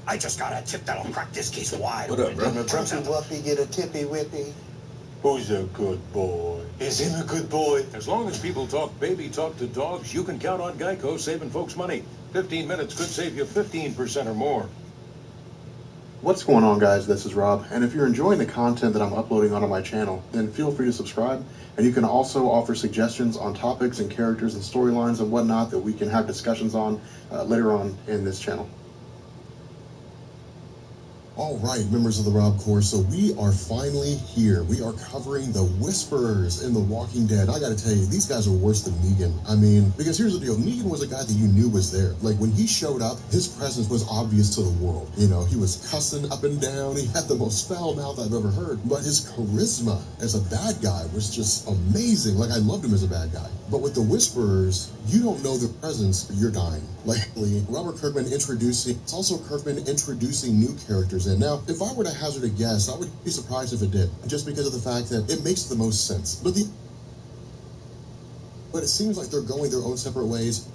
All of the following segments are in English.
I just got a tip that'll crack this case wide. What up, bro? Trumpy Wuppy get a tippy whippy. Who's a good boy? Is him a good boy? As long as people talk baby talk to dogs, you can count on Geico saving folks money. 15 minutes could save you 15% or more. What's going on, guys? This is Rob, and if you're enjoying the content that I'm uploading onto my channel, then feel free to subscribe, and you can also offer suggestions on topics and characters and storylines and whatnot that we can have discussions on later on in this channel. All right, members of the Rob Corps, so we are finally here. We are covering the Whisperers in The Walking Dead. I gotta tell you, these guys are worse than Negan. I mean, because here's the deal. Negan was a guy that you knew was there. Like, when he showed up, his presence was obvious to the world. You know, he was cussing up and down. He had the most foul mouth I've ever heard. But his charisma as a bad guy was just amazing. Like, I loved him as a bad guy. But with the Whisperers, you don't know their presence, you're dying. Like, Robert Kirkman it's also Kirkman introducing new characters in. Now, if I were to hazard a guess, I would be surprised if it did, just because of the fact that it makes the most sense. But it seems like they're going their own separate ways.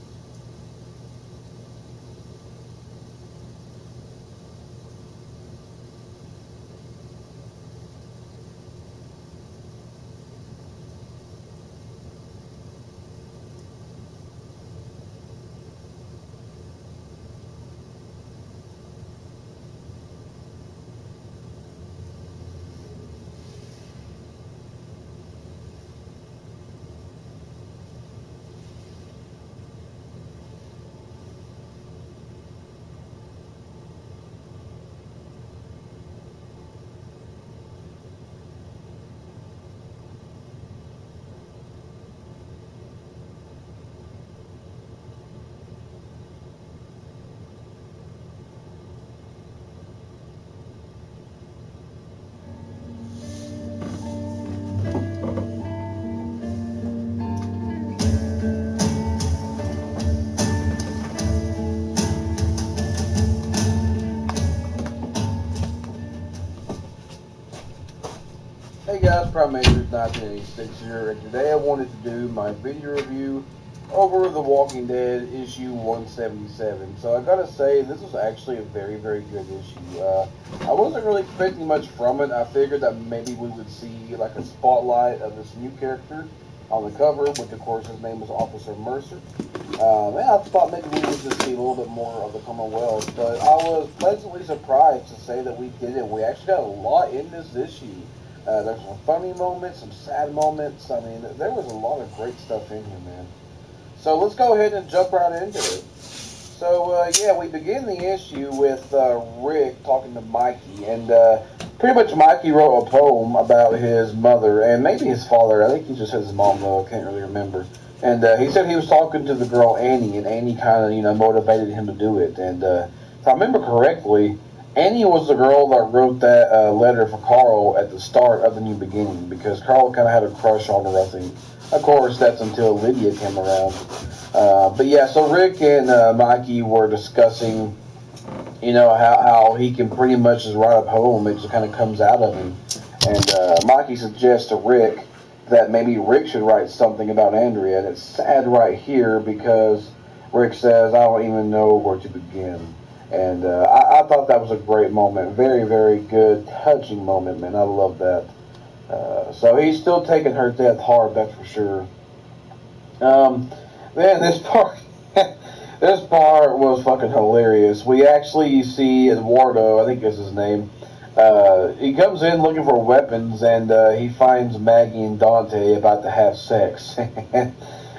guys, Prime Majors 1986 here, and today I wanted to do my video review over The Walking Dead issue 177. So I gotta say, this was actually a very, very good issue. I wasn't really expecting much from it. I figured that maybe we would see like a spotlight of this new character on the cover, which of course his name was Officer Mercer. And I thought maybe we would just see a little bit more of the Commonwealth, but I was pleasantly surprised to say that we didn't. We actually got a lot in this issue. There's some funny moments, some sad moments. I mean, there was a lot of great stuff in here, man. So let's go ahead and jump right into it. So, yeah, we begin the issue with Rick talking to Mikey, and pretty much Mikey wrote a poem about his mother, and maybe his father. I think he just said his mom, though. I can't really remember. And he said he was talking to the girl Annie, and Annie kind of, you know, motivated him to do it. And if I remember correctly, Annie was the girl that wrote that letter for Carl at the start of the New Beginning, because Carl kind of had a crush on her, I think. Of course, that's until Lydia came around. But yeah, so Rick and Mikey were discussing, you know, how he can pretty much just write a poem. It just kind of comes out of him. And Mikey suggests to Rick that maybe Rick should write something about Andrea. And it's sad right here because Rick says, I don't even know where to begin. And I thought that was a great moment. Very, very good, touching moment, man. I love that. So he's still taking her death hard, that's for sure. Man, this part was fucking hilarious. We actually see Eduardo, I think is his name. He comes in looking for weapons, and he finds Maggie and Dante about to have sex.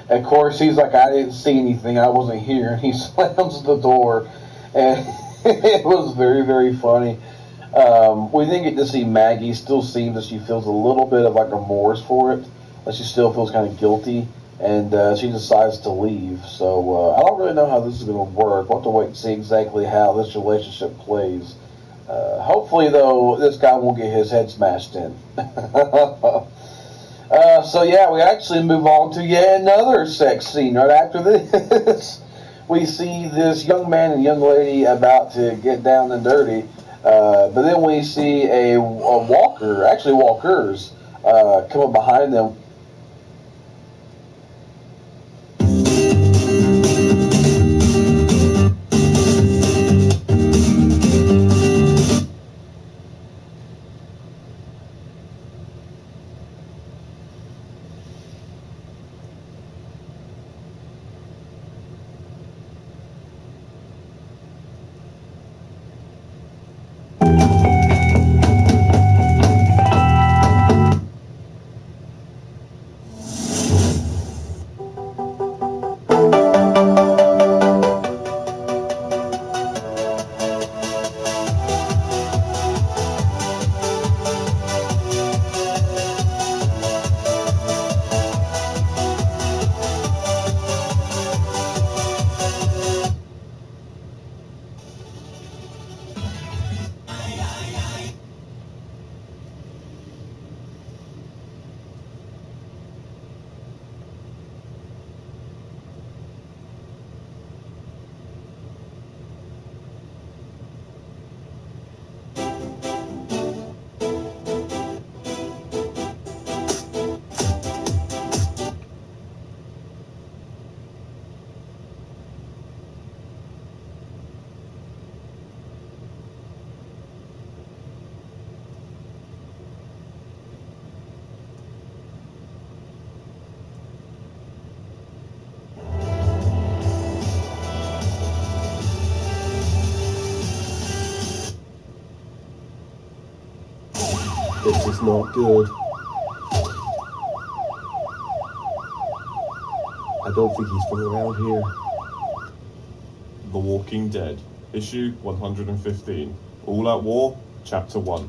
Of course, he's like, I didn't see anything. I wasn't here. And he slams the door. And it was very, very funny. We didn't get to see Maggie. Still seems that she feels a little bit of like remorse for it. But she still feels kind of guilty. And she decides to leave. So I don't really know how this is going to work. We'll have to wait and see exactly how this relationship plays. Hopefully, though, this guy won't get his head smashed in. So yeah, we actually move on to yet another sex scene right after this. We see this young man and young lady about to get down and dirty, but then we see a walker, actually walkers, come up behind them. This is not good. I don't think he's from around here. The Walking Dead, issue 115. All Out War, chapter 1.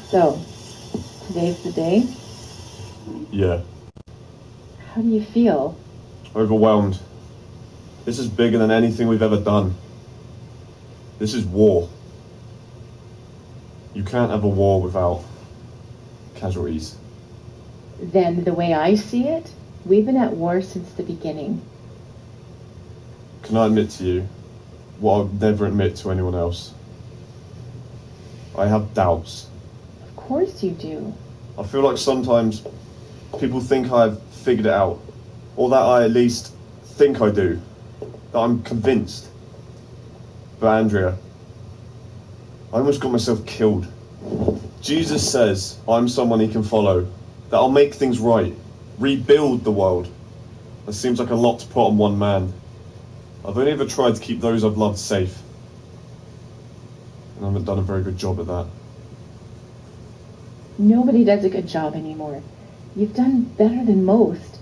So, today's the day? Yeah. How do you feel? Overwhelmed. This is bigger than anything we've ever done. This is war. You can't have a war without casualties. Then, the way I see it, we've been at war since the beginning. Can I admit to you what I'll never admit to anyone else? I have doubts. Of course you do. I feel like sometimes people think I've figured it out, or that I at least think I do, that I'm convinced. But Andrea, I almost got myself killed. Jesus says I'm someone he can follow, that I'll make things right, rebuild the world. That seems like a lot to put on one man. I've only ever tried to keep those I've loved safe, and I haven't done a very good job at that. Nobody does a good job anymore. You've done better than most,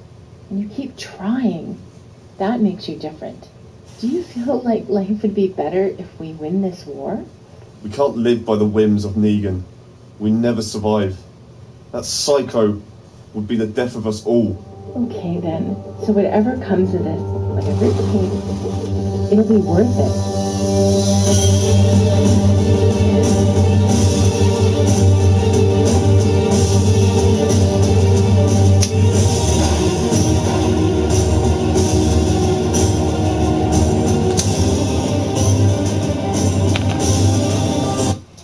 and you keep trying. That makes you different. Do you feel like life would be better if we win this war? We can't live by the whims of Negan. We never survive. That psycho would be the death of us all. Okay then, so whatever comes of this, whatever it takes, it'll be worth it.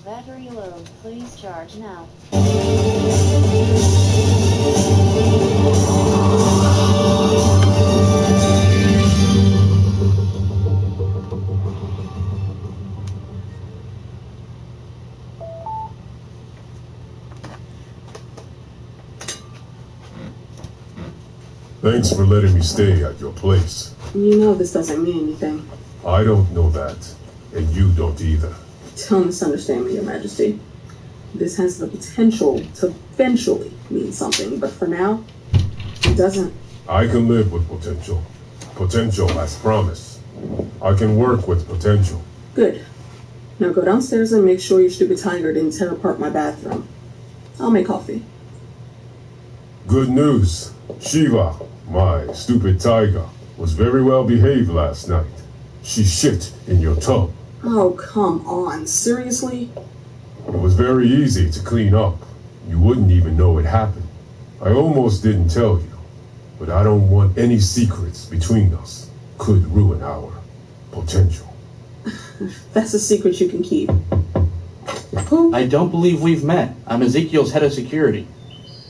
Battery low. Please charge now. Thanks for letting me stay at your place. You know this doesn't mean anything. I don't know that, and you don't either. Don't misunderstand me, Your Majesty. This has the potential to eventually mean something, but for now, it doesn't. I can live with potential. Potential has promise. I can work with potential. Good. Now go downstairs and make sure your stupid tiger didn't tear apart my bathroom. I'll make coffee. Good news. Shiva, my stupid tiger, was very well behaved last night. She shit in your tub. Oh, come on. Seriously? It was very easy to clean up. You wouldn't even know it happened. I almost didn't tell you, but I don't want any secrets between us. Could ruin our potential. That's a secret you can keep. I don't believe we've met. I'm Ezekiel's head of security.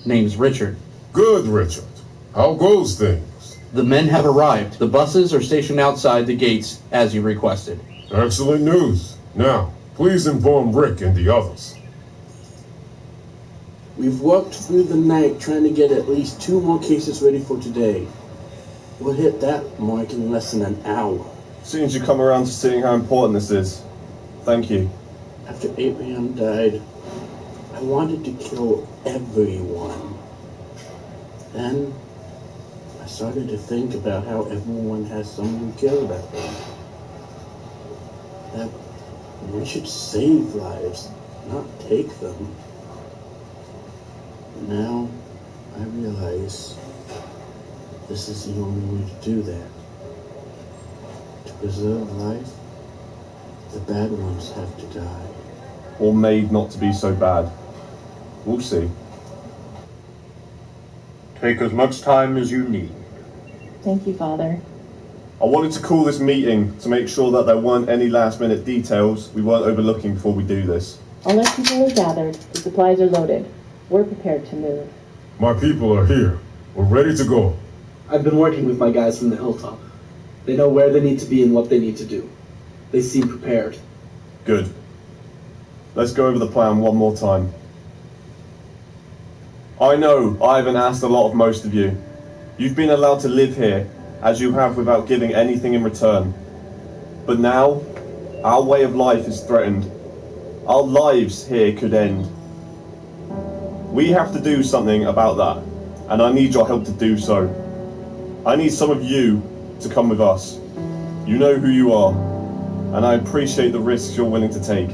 Name's Richard. Good, Richard. How goes things? The men have arrived. The buses are stationed outside the gates, as you requested. Excellent news. Now, please inform Rick and the others. We've worked through the night trying to get at least 2 more cases ready for today. We'll hit that mark in less than an hour. Soon as you come around to seeing how important this is. Thank you. After Abraham died, I wanted to kill everyone. Then, I started to think about how everyone has someone who cares about them. That we should save lives, not take them. Now, I realize this is the only way to do that. To preserve life, the bad ones have to die. Or made not to be so bad. We'll see. Take as much time as you need. Thank you, Father. I wanted to call this meeting to make sure that there weren't any last-minute details we weren't overlooking before we do this. All our people are gathered. The supplies are loaded. We're prepared to move. My people are here. We're ready to go. I've been working with my guys from the hilltop. They know where they need to be and what they need to do. They seem prepared. Good. Let's go over the plan one more time. I know I haven't asked a lot of most of you. You've been allowed to live here, as you have, without giving anything in return. But now, our way of life is threatened. Our lives here could end. We have to do something about that, and I need your help to do so. I need some of you to come with us. You know who you are, and I appreciate the risks you're willing to take.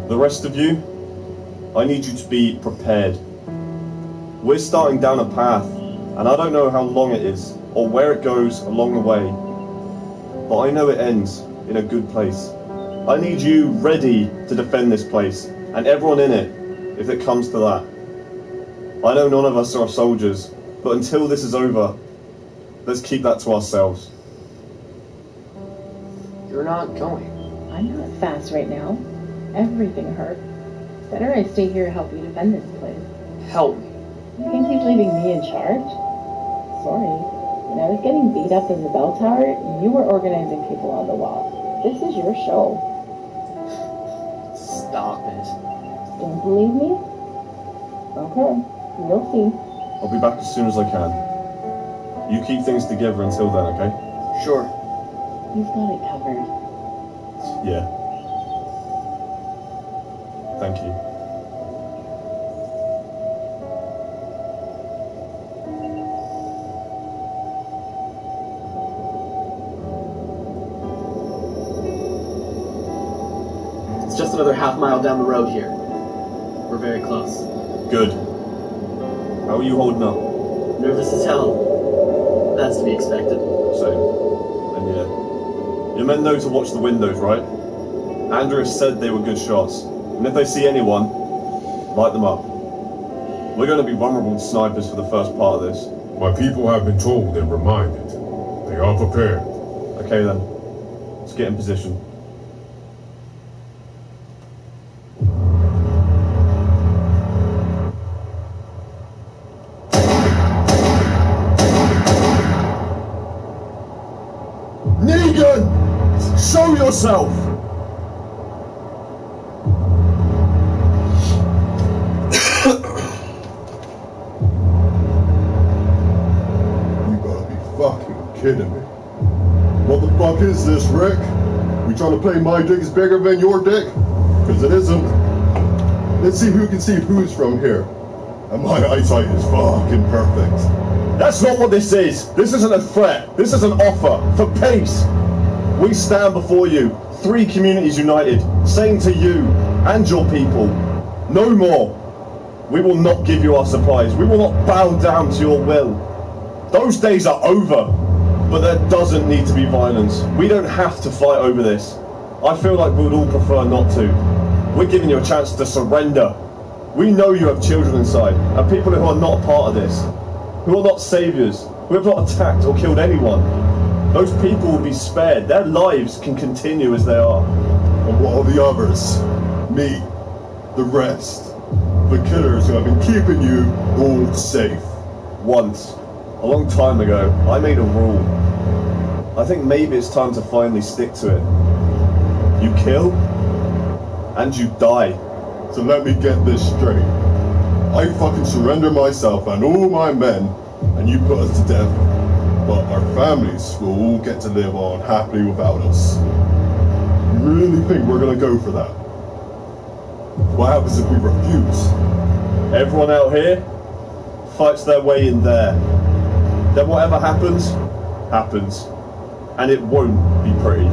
The rest of you, I need you to be prepared. We're starting down a path, and I don't know how long it is, or where it goes along the way, but I know it ends in a good place. I need you ready to defend this place, and everyone in it, if it comes to that. I know none of us are soldiers, but until this is over, let's keep that to ourselves. You're not going. I'm not fast right now. Everything hurt. Better I stay here to help you defend this place. Help me. You think he's leaving me in charge? Sorry. When I was getting beat up in the bell tower, you were organizing people on the wall. This is your show. Stop it. Don't believe me? Okay, you'll see. I'll be back as soon as I can. You keep things together until then, okay? Sure. He's got it covered. Yeah. Thank you. It's just another half-mile down the road here. We're very close. Good. How are you holding up? Nervous as hell. That's to be expected. Same. And yeah. Your men know to watch the windows, right? Andreas said they were good shots. And if they see anyone, light them up. We're going to be vulnerable to snipers for the first part of this. My people have been told and reminded. They are prepared. Okay then. Let's get in position. Negan! Show yourself! You gotta be fucking kidding me. What the fuck is this, Rick? You trying to play my dick is bigger than your dick? Because it isn't. Let's see who can see who's from here. And my eyesight is fucking perfect. That's not what this is. This isn't a threat. This is an offer for peace. We stand before you, 3 communities united, saying to you and your people, no more. We will not give you our supplies. We will not bow down to your will. Those days are over, but there doesn't need to be violence. We don't have to fight over this. I feel like we would all prefer not to. We're giving you a chance to surrender. We know you have children inside, and people who are not a part of this, who are not saviors, who have not attacked or killed anyone. Those people will be spared. Their lives can continue as they are. And what are the others? Me. The rest. The killers who have been keeping you all safe. Once, a long time ago, I made a rule. I think maybe it's time to finally stick to it. You kill, and you die. So let me get this straight. I fucking surrender myself and all my men, and you put us to death. But our families will all get to live on happily without us. You really think we're gonna go for that? What happens if we refuse? Everyone out here fights their way in there. Then whatever happens, happens. And it won't be pretty.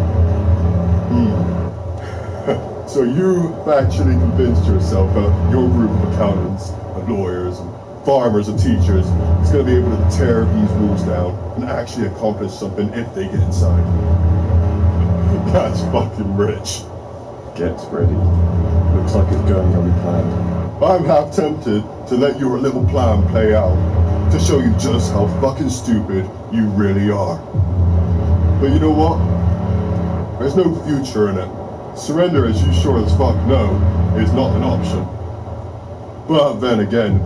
So you've actually convinced yourself that your group of accountants and lawyers and farmers and teachers is going to be able to tear these rules down and actually accomplish something if they get inside. That's fucking rich. Get ready. Looks like it's going how we planned. I'm half tempted to let your little plan play out, to show you just how fucking stupid you really are. But you know what? There's no future in it. Surrender, as you sure as fuck know, is not an option. But then again,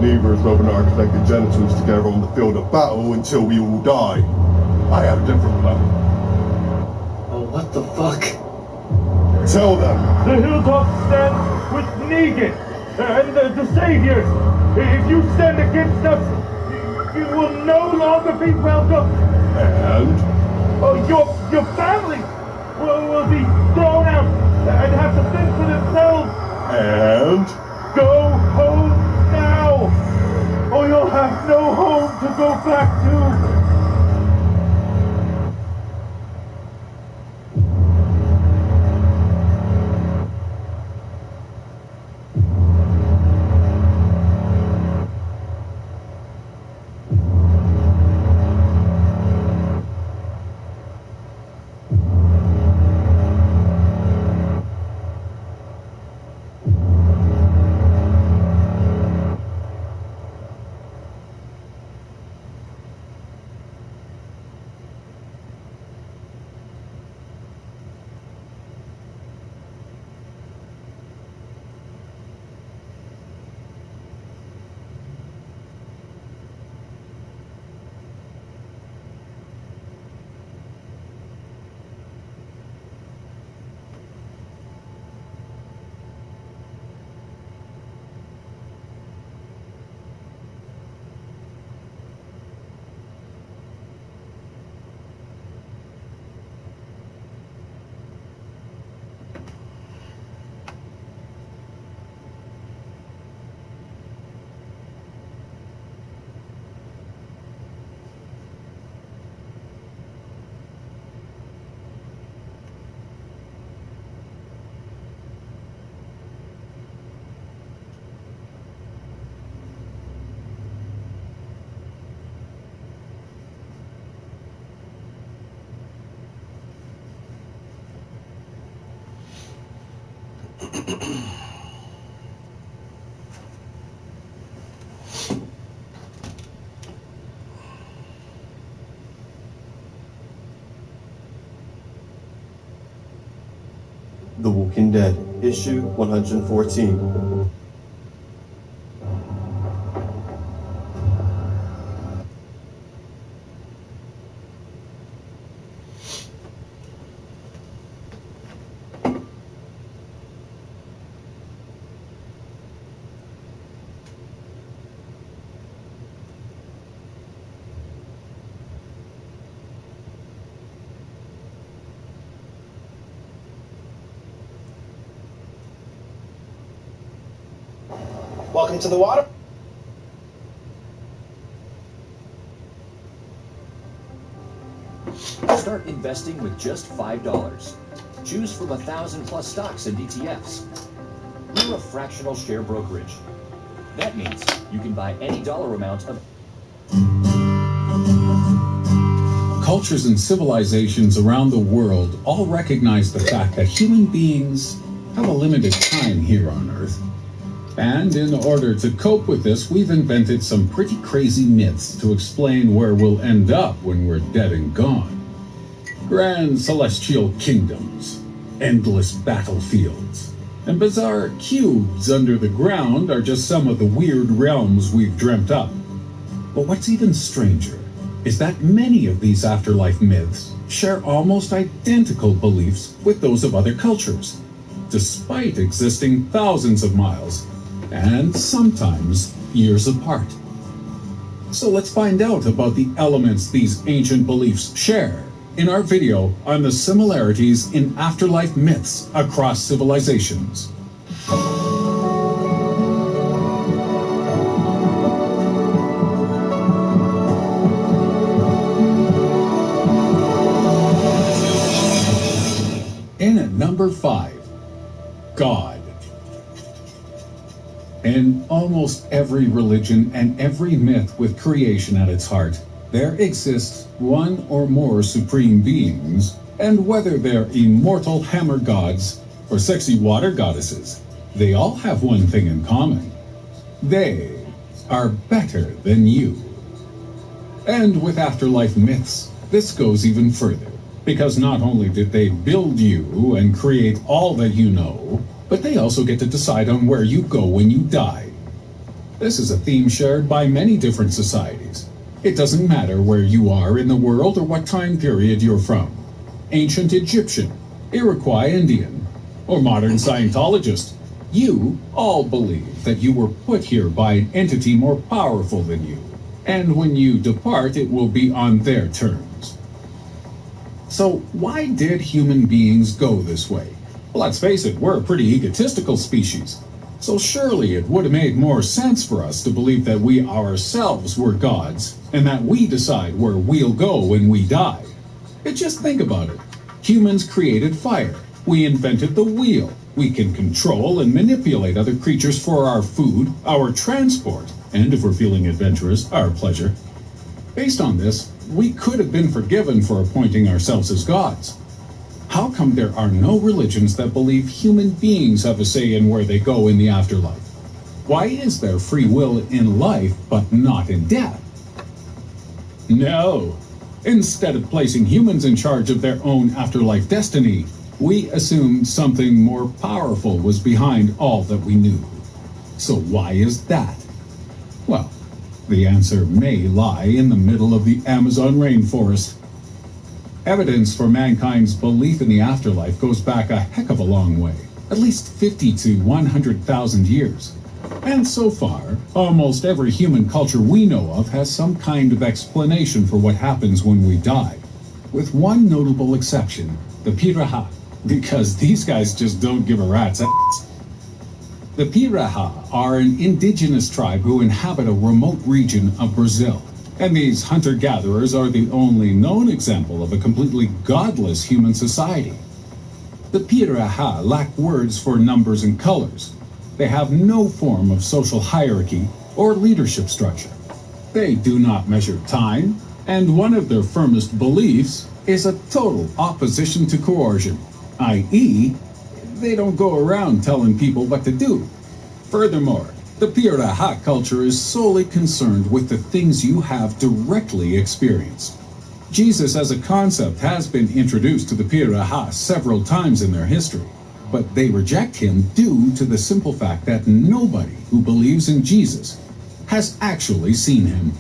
neither is rubbing our collective genitals together on the field of battle until we all die. I have a different plan. Oh, what the fuck? Tell them. The Hilltops stand with Negan and the Saviors. If you stand against us, you will no longer be welcome. And? Your family will be thrown out and have to fend for themselves. And? Go home now, or you'll have no home to go back to. The Walking Dead, issue 114. Welcome to the water. Start investing with just $5. Choose from 1,000+ stocks and ETFs. We're a fractional share brokerage. That means you can buy any dollar amount of... Cultures and civilizations around the world all recognize the fact that human beings have a limited time here on Earth. And in order to cope with this, we've invented some pretty crazy myths to explain where we'll end up when we're dead and gone. Grand celestial kingdoms, endless battlefields, and bizarre cubes under the ground are just some of the weird realms we've dreamt up. But what's even stranger is that many of these afterlife myths share almost identical beliefs with those of other cultures, despite existing thousands of miles and sometimes years apart. So let's find out about the elements these ancient beliefs share in our video on the similarities in afterlife myths across civilizations. In at number 5, God. In almost every religion and every myth with creation at its heart, there exists one or more supreme beings, and whether they're immortal hammer gods or sexy water goddesses, they all have one thing in common. They are better than you. And with afterlife myths, this goes even further, because not only did they build you and create all that you know, but they also get to decide on where you go when you die. This is a theme shared by many different societies. It doesn't matter where you are in the world or what time period you're from. Ancient Egyptian, Iroquois Indian, or modern Scientologist, you all believe that you were put here by an entity more powerful than you, and when you depart, it will be on their terms. So why did human beings go this way? Well, let's face it, we're a pretty egotistical species. So surely it would have made more sense for us to believe that we ourselves were gods, and that we decide where we'll go when we die. But just think about it. Humans created fire. We invented the wheel. We can control and manipulate other creatures for our food, our transport, and if we're feeling adventurous, our pleasure. Based on this, we could have been forgiven for appointing ourselves as gods. How come there are no religions that believe human beings have a say in where they go in the afterlife? Why is there free will in life but not in death? No. Instead of placing humans in charge of their own afterlife destiny, we assumed something more powerful was behind all that we knew. So why is that? Well, the answer may lie in the middle of the Amazon rainforest. Evidence for mankind's belief in the afterlife goes back a heck of a long way, at least 50 to 100,000 years. And so far, almost every human culture we know of has some kind of explanation for what happens when we die, with one notable exception, the Piraha, because these guys just don't give a rat's ass. The Piraha are an indigenous tribe who inhabit a remote region of Brazil. And these hunter-gatherers are the only known example of a completely godless human society. The Piraha lack words for numbers and colors. They have no form of social hierarchy or leadership structure. They do not measure time, and one of their firmest beliefs is a total opposition to coercion, i.e., they don't go around telling people what to do. Furthermore, the Piraha culture is solely concerned with the things you have directly experienced. Jesus as a concept has been introduced to the Piraha several times in their history, but they reject him due to the simple fact that nobody who believes in Jesus has actually seen him.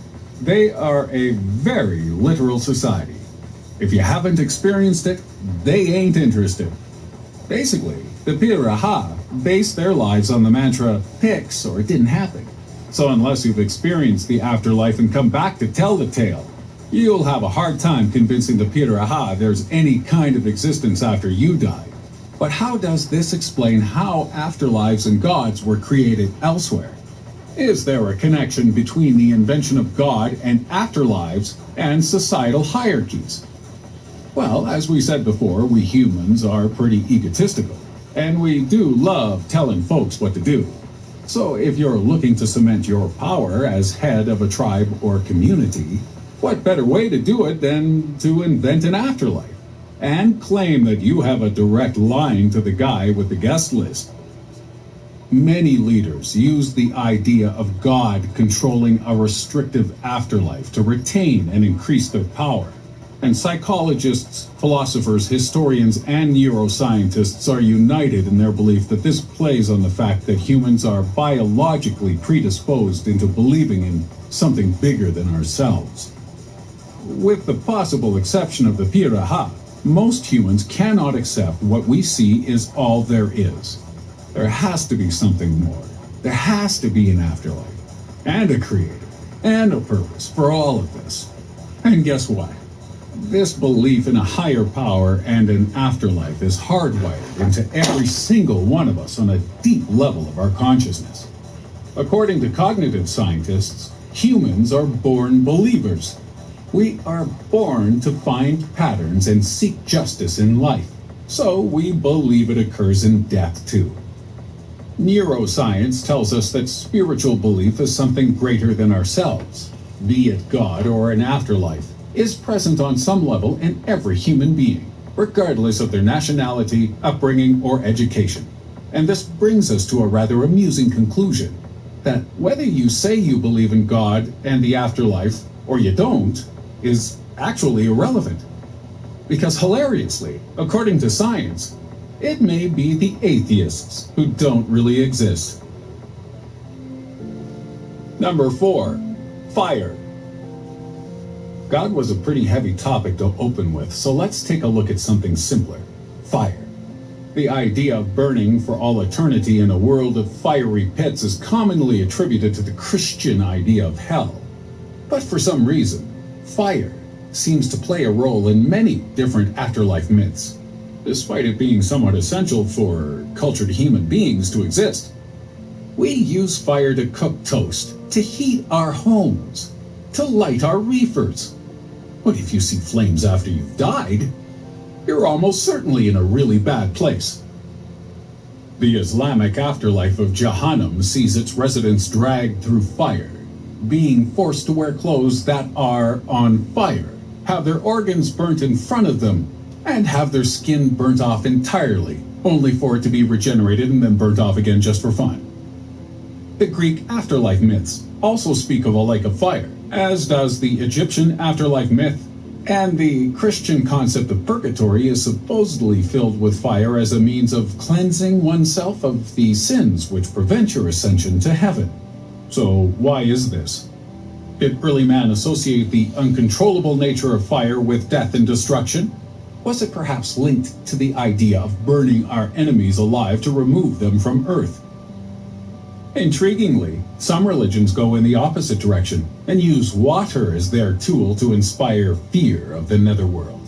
They are a very literal society. If you haven't experienced it, they ain't interested. Basically, the Piraha base their lives on the mantra, "Pix or it didn't happen." So unless you've experienced the afterlife and come back to tell the tale, you'll have a hard time convincing the Piraha there's any kind of existence after you die. But how does this explain how afterlives and gods were created elsewhere? Is there a connection between the invention of God and afterlives and societal hierarchies? Well, as we said before, we humans are pretty egotistical, and we do love telling folks what to do. So if you're looking to cement your power as head of a tribe or community, what better way to do it than to invent an afterlife and claim that you have a direct line to the guy with the guest list? Many leaders use the idea of God controlling a restrictive afterlife to retain and increase their power. And psychologists, philosophers, historians, and neuroscientists are united in their belief that this plays on the fact that humans are biologically predisposed into believing in something bigger than ourselves. With the possible exception of the Piraha, most humans cannot accept what we see is all there is. There has to be something more. There has to be an afterlife, and a creator, and a purpose for all of this. And guess what? This belief in a higher power and an afterlife is hardwired into every single one of us on a deep level of our consciousness. According to cognitive scientists, humans are born believers. We are born to find patterns and seek justice in life, so we believe it occurs in death too. Neuroscience tells us that spiritual belief is something greater than ourselves, be it God or an afterlife, is present on some level in every human being, regardless of their nationality, upbringing, or education. And this brings us to a rather amusing conclusion, that whether you say you believe in God and the afterlife, or you don't, is actually irrelevant. Because hilariously, according to science, it may be the atheists who don't really exist. Number 4, fire. God was a pretty heavy topic to open with, so let's take a look at something simpler. Fire. The idea of burning for all eternity in a world of fiery pits is commonly attributed to the Christian idea of hell. But for some reason, fire seems to play a role in many different afterlife myths, despite it being somewhat essential for cultured human beings to exist. We use fire to cook toast, to heat our homes, to light our reefers. But if you see flames after you've died, you're almost certainly in a really bad place. The Islamic afterlife of Jahannam sees its residents dragged through fire, being forced to wear clothes that are on fire, have their organs burnt in front of them, and have their skin burnt off entirely, only for it to be regenerated and then burnt off again just for fun. The Greek afterlife myths also speak of a lake of fire, as does the Egyptian afterlife myth, and the Christian concept of purgatory is supposedly filled with fire as a means of cleansing oneself of the sins which prevent your ascension to heaven. So why is this? Did early man associate the uncontrollable nature of fire with death and destruction? Was it perhaps linked to the idea of burning our enemies alive to remove them from Earth? Intriguingly, some religions go in the opposite direction and use water as their tool to inspire fear of the netherworld.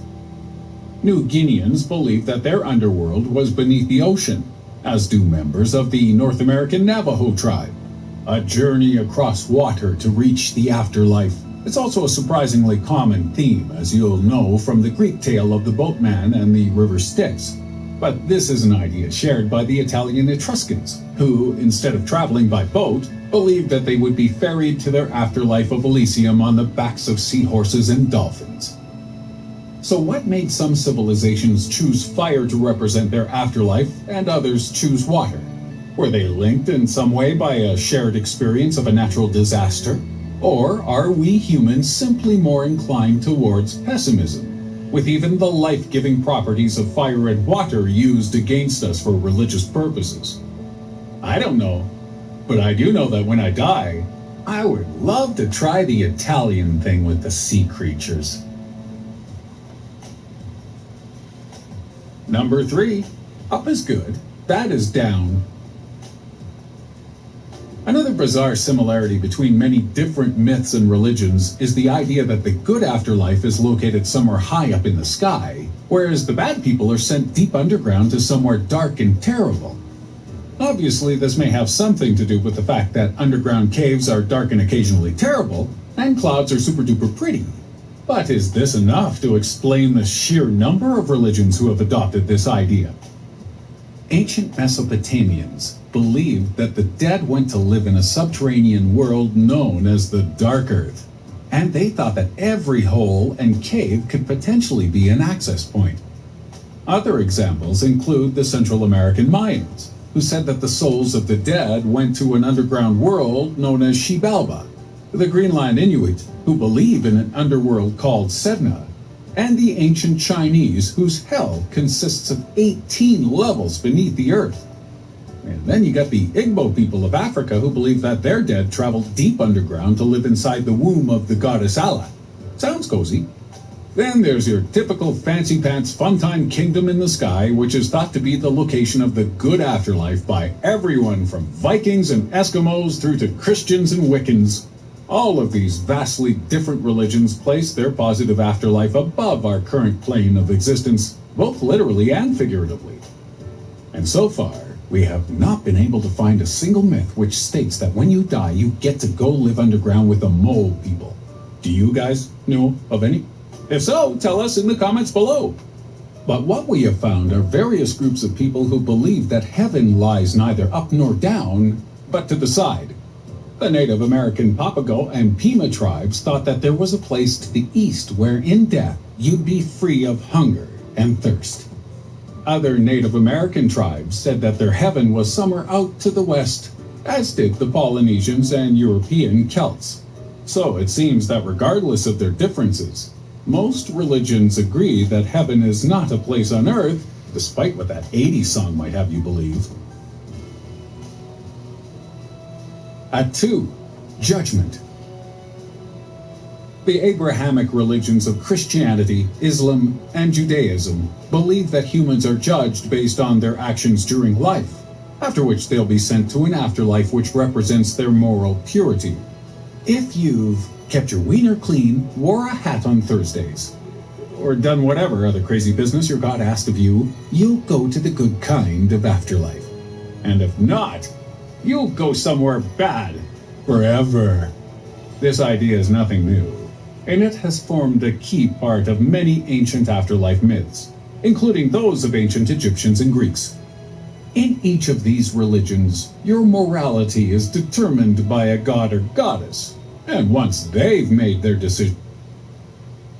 New Guineans believe that their underworld was beneath the ocean, as do members of the North American Navajo tribe. A journey across water to reach the afterlife. It's also a surprisingly common theme, as you'll know from the Greek tale of the boatman and the river Styx. But this is an idea shared by the Italian Etruscans, who, instead of traveling by boat, believed that they would be ferried to their afterlife of Elysium on the backs of seahorses and dolphins. So what made some civilizations choose fire to represent their afterlife and others choose water? Were they linked in some way by a shared experience of a natural disaster? Or are we humans simply more inclined towards pessimism? with even the life-giving properties of fire and water used against us for religious purposes. I don't know, but I do know that when I die, I would love to try the Italian thing with the sea creatures. Number 3, up is good, bad is down. Another bizarre similarity between many different myths and religions is the idea that the good afterlife is located somewhere high up in the sky, whereas the bad people are sent deep underground to somewhere dark and terrible. Obviously, this may have something to do with the fact that underground caves are dark and occasionally terrible, and clouds are super duper pretty. But is this enough to explain the sheer number of religions who have adopted this idea? Ancient Mesopotamians believed that the dead went to live in a subterranean world known as the Dark Earth, and they thought that every hole and cave could potentially be an access point. Other examples include the Central American Mayans, who said that the souls of the dead went to an underground world known as Xibalba, the Greenland Inuit, who believe in an underworld called Sedna, and the ancient Chinese, whose hell consists of 18 levels beneath the earth. And then you got the Igbo people of Africa who believe that their dead traveled deep underground to live inside the womb of the goddess Allah. Sounds cozy. Then there's your typical fancy pants fun-time kingdom in the sky, which is thought to be the location of the good afterlife by everyone from Vikings and Eskimos through to Christians and Wiccans. All of these vastly different religions place their positive afterlife above our current plane of existence, both literally and figuratively. And so far, we have not been able to find a single myth which states that when you die, you get to go live underground with the mole people. Do you guys know of any? If so, tell us in the comments below. But what we have found are various groups of people who believe that heaven lies neither up nor down, but to the side. The Native American Papago and Pima tribes thought that there was a place to the east where in death you'd be free of hunger and thirst. Other Native American tribes said that their heaven was somewhere out to the west, as did the Polynesians and European Celts. So it seems that regardless of their differences, most religions agree that heaven is not a place on earth, despite what that 80s song might have you believe. At 2, judgment. The Abrahamic religions of Christianity, Islam, and Judaism believe that humans are judged based on their actions during life, after which they'll be sent to an afterlife which represents their moral purity. If you've kept your wiener clean, wore a hat on Thursdays, or done whatever other crazy business your God asked of you, you'll go to the good kind of afterlife. And if not, you'll go somewhere bad forever. This idea is nothing new, and it has formed a key part of many ancient afterlife myths, including those of ancient Egyptians and Greeks. In each of these religions, your morality is determined by a god or goddess, and once they've made their decision...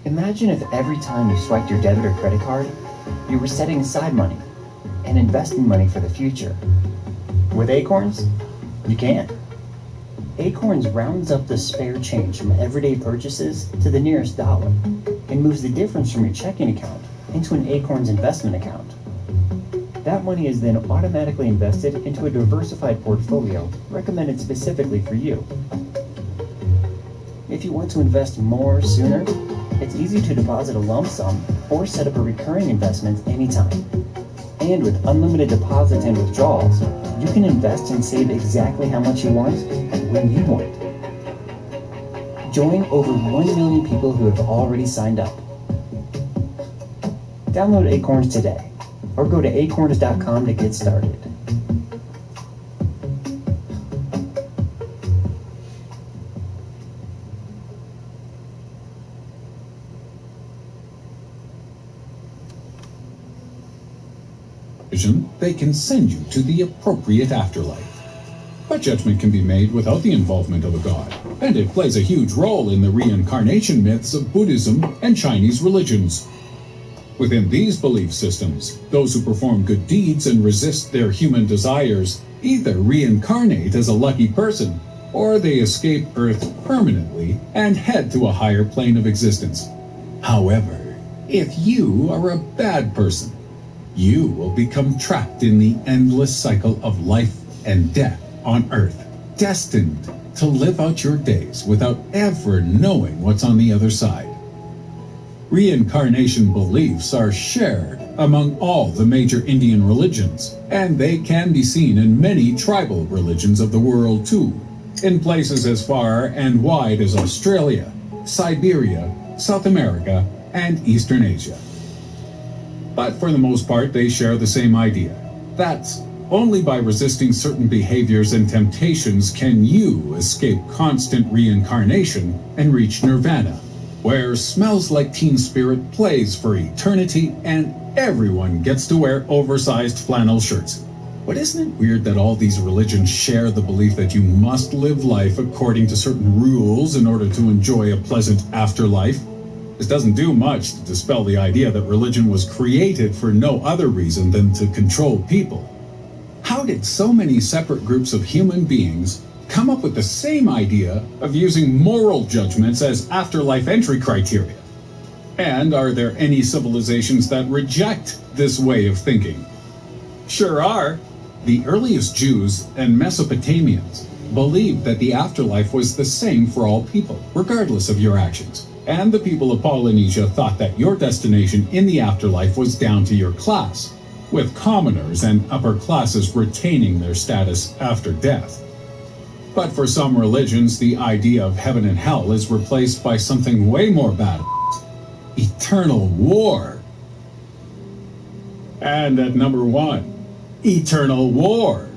Imagine if every time you swiped your debit or credit card, you were setting aside money and investing money for the future. With Acorns, you can. Acorns rounds up the spare change from everyday purchases to the nearest dollar and moves the difference from your checking account into an Acorns investment account. That money is then automatically invested into a diversified portfolio recommended specifically for you. If you want to invest more sooner, it's easy to deposit a lump sum or set up a recurring investment anytime. And with unlimited deposits and withdrawals, you can invest and save exactly how much you want when you want. Join over 1 million people who have already signed up. Download Acorns today, or go to acorns.com to get started. They can send you to the appropriate afterlife. But judgment can be made without the involvement of a god, and it plays a huge role in the reincarnation myths of Buddhism and Chinese religions. Within these belief systems, those who perform good deeds and resist their human desires either reincarnate as a lucky person, or they escape Earth permanently and head to a higher plane of existence. However, If you are a bad person, you will become trapped in the endless cycle of life and death on Earth, destined to live out your days without ever knowing what's on the other side. Reincarnation beliefs are shared among all the major Indian religions, and they can be seen in many tribal religions of the world too, in places as far and wide as Australia, Siberia, South America, and Eastern Asia. But for the most part, they share the same idea. That's only by resisting certain behaviors and temptations can you escape constant reincarnation and reach nirvana, where Smells Like Teen Spirit plays for eternity and everyone gets to wear oversized flannel shirts. But isn't it weird that all these religions share the belief that you must live life according to certain rules in order to enjoy a pleasant afterlife? This doesn't do much to dispel the idea that religion was created for no other reason than to control people. How did so many separate groups of human beings come up with the same idea of using moral judgments as afterlife entry criteria? And are there any civilizations that reject this way of thinking? Sure are. The earliest Jews and Mesopotamians believed that the afterlife was the same for all people, regardless of your actions. And the people of Polynesia thought that your destination in the afterlife was down to your class, with commoners and upper classes retaining their status after death. But for some religions, the idea of heaven and hell is replaced by something way more badass: eternal war. And at number 1, eternal war.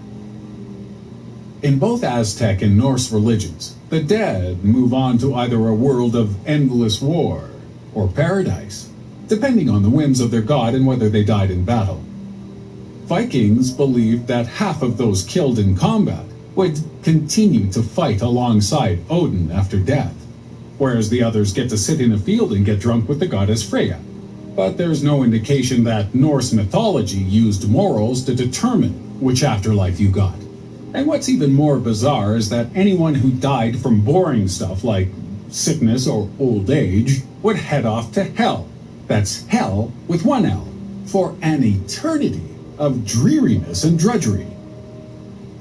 In both Aztec and Norse religions, the dead move on to either a world of endless war or paradise, depending on the whims of their god and whether they died in battle. Vikings believed that half of those killed in combat would continue to fight alongside Odin after death, whereas the others get to sit in a field and get drunk with the goddess Freya. But there's no indication that Norse mythology used morals to determine which afterlife you got. And what's even more bizarre is that anyone who died from boring stuff like sickness or old age would head off to hell. That's hell with one L, for an eternity of dreariness and drudgery.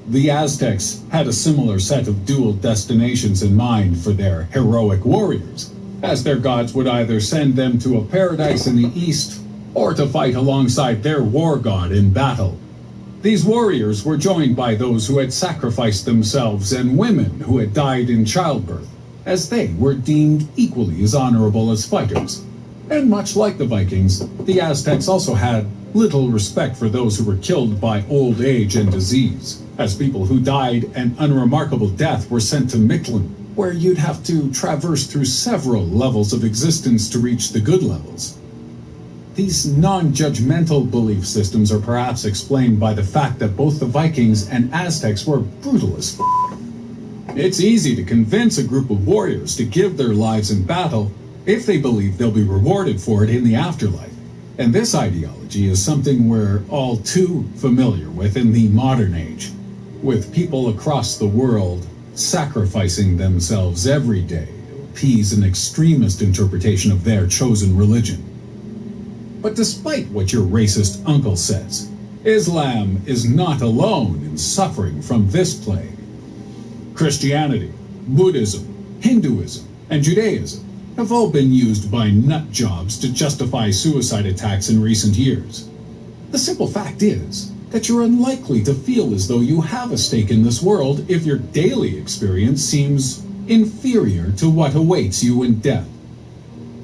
The Aztecs had a similar set of dual destinations in mind for their heroic warriors, as their gods would either send them to a paradise in the east or to fight alongside their war god in battle. These warriors were joined by those who had sacrificed themselves and women who had died in childbirth, as they were deemed equally as honorable as fighters. And much like the Vikings, the Aztecs also had little respect for those who were killed by old age and disease, as people who died an unremarkable death were sent to Mictlan, where you'd have to traverse through several levels of existence to reach the good levels. These non-judgmental belief systems are perhaps explained by the fact that both the Vikings and Aztecs were brutal as f***. It's easy to convince a group of warriors to give their lives in battle if they believe they'll be rewarded for it in the afterlife. And this ideology is something we're all too familiar with in the modern age, with people across the world sacrificing themselves every day to appease an extremist interpretation of their chosen religion. But despite what your racist uncle says, Islam is not alone in suffering from this plague. Christianity, Buddhism, Hinduism, and Judaism have all been used by nut jobs to justify suicide attacks in recent years. The simple fact is that you're unlikely to feel as though you have a stake in this world if your daily experience seems inferior to what awaits you in death.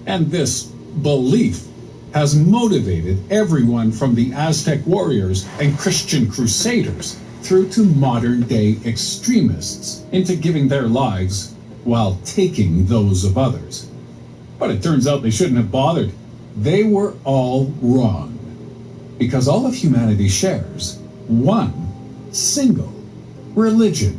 And this belief has motivated everyone from the Aztec warriors and Christian crusaders through to modern-day extremists into giving their lives while taking those of others. But it turns out they shouldn't have bothered. They were all wrong, because all of humanity shares one single religion.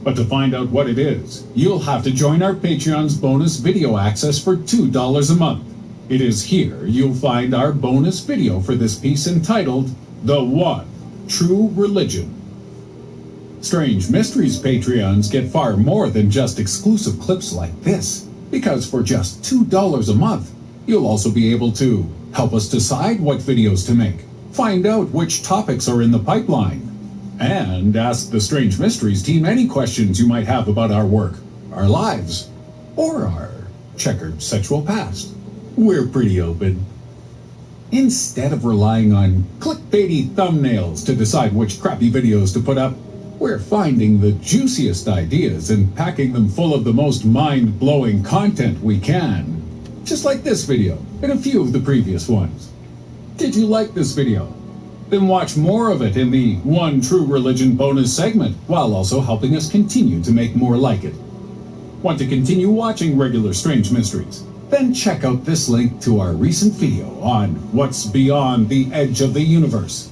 But to find out what it is, you'll have to join our Patreon's bonus video access for $2 a month. It is here you'll find our bonus video for this piece entitled The One True Religion. Strange Mysteries Patreons get far more than just exclusive clips like this, because for just $2 a month, You'll also be able to help us decide what videos to make, find out which topics are in the pipeline, and ask the Strange Mysteries team any questions you might have about our work, our lives, or our checkered sexual past. We're pretty open. Instead of relying on clickbaity thumbnails to decide which crappy videos to put up, we're finding the juiciest ideas and packing them full of the most mind-blowing content we can. Just like this video and a few of the previous ones. Did you like this video? Then watch more of it in the One True Religion bonus segment, while also helping us continue to make more like it. Want to continue watching regular Strange Mysteries? Then check out this link to our recent video on what's beyond the edge of the universe.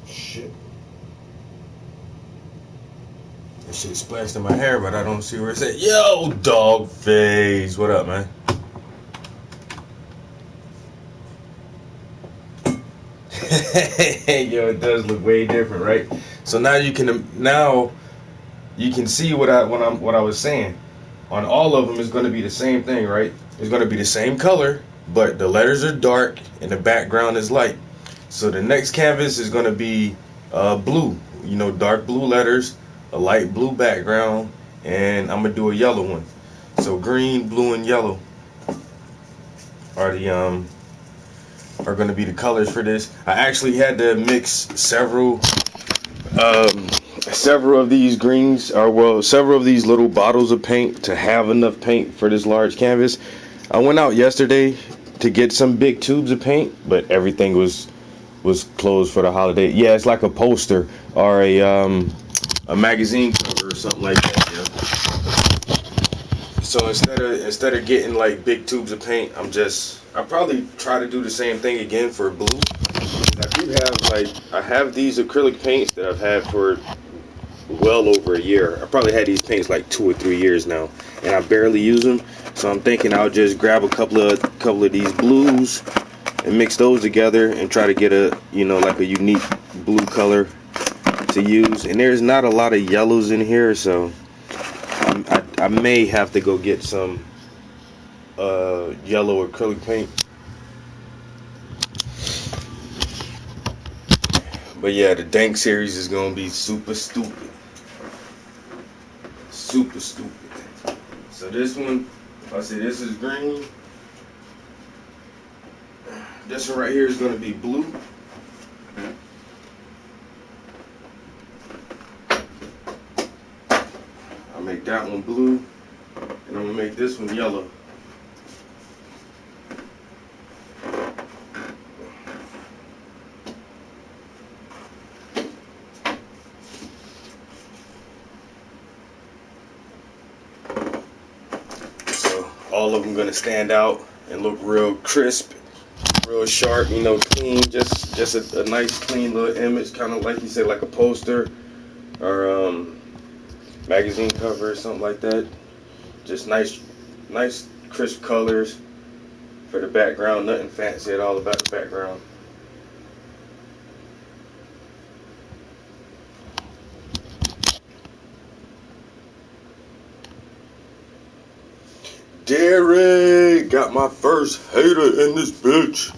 Shit. That shit splashed in my hair, but I don't see where it's at. Yo, dog face. What up, man? Yo, it does look way different, right? So now you can see what I was saying. On all of them, it's going to be the same thing, right? It's going to be the same color, but the letters are dark and the background is light. So the next canvas is going to be blue, you know, dark blue letters, a light blue background, and I'm gonna do a yellow one. So green, blue, and yellow are the are going to be the colors for this. I actually had to mix several of these greens, or well, several of these little bottles of paint to have enough paint for this large canvas. I went out yesterday to get some big tubes of paint, but everything was closed for the holiday. Yeah, it's like a poster or a magazine cover or something like that. Yeah. So instead of getting like big tubes of paint, I'll probably try to do the same thing again for blue. I do have I have these acrylic paints that I've had for well over a year. I probably had these paints like 2 or 3 years now, and I barely use them. So I'm thinking I'll just grab a couple of these blues and mix those together and try to get a, you know, like a unique blue color to use. And there's not a lot of yellows in here, so I may have to go get some yellow acrylic paint. But yeah, the Dank series is gonna be super stupid. Super stupid. So this one, I say this is green. This one right here is gonna be blue. I'll make that one blue, and I'm gonna make this one yellow. All of them gonna stand out and look real crisp, real sharp, you know, clean. Just a nice clean little image, kind of like you said, like a poster or magazine cover or something like that. Just nice crisp colors for the background. Nothing fancy at all about the background. Derek, got my first hater in this bitch.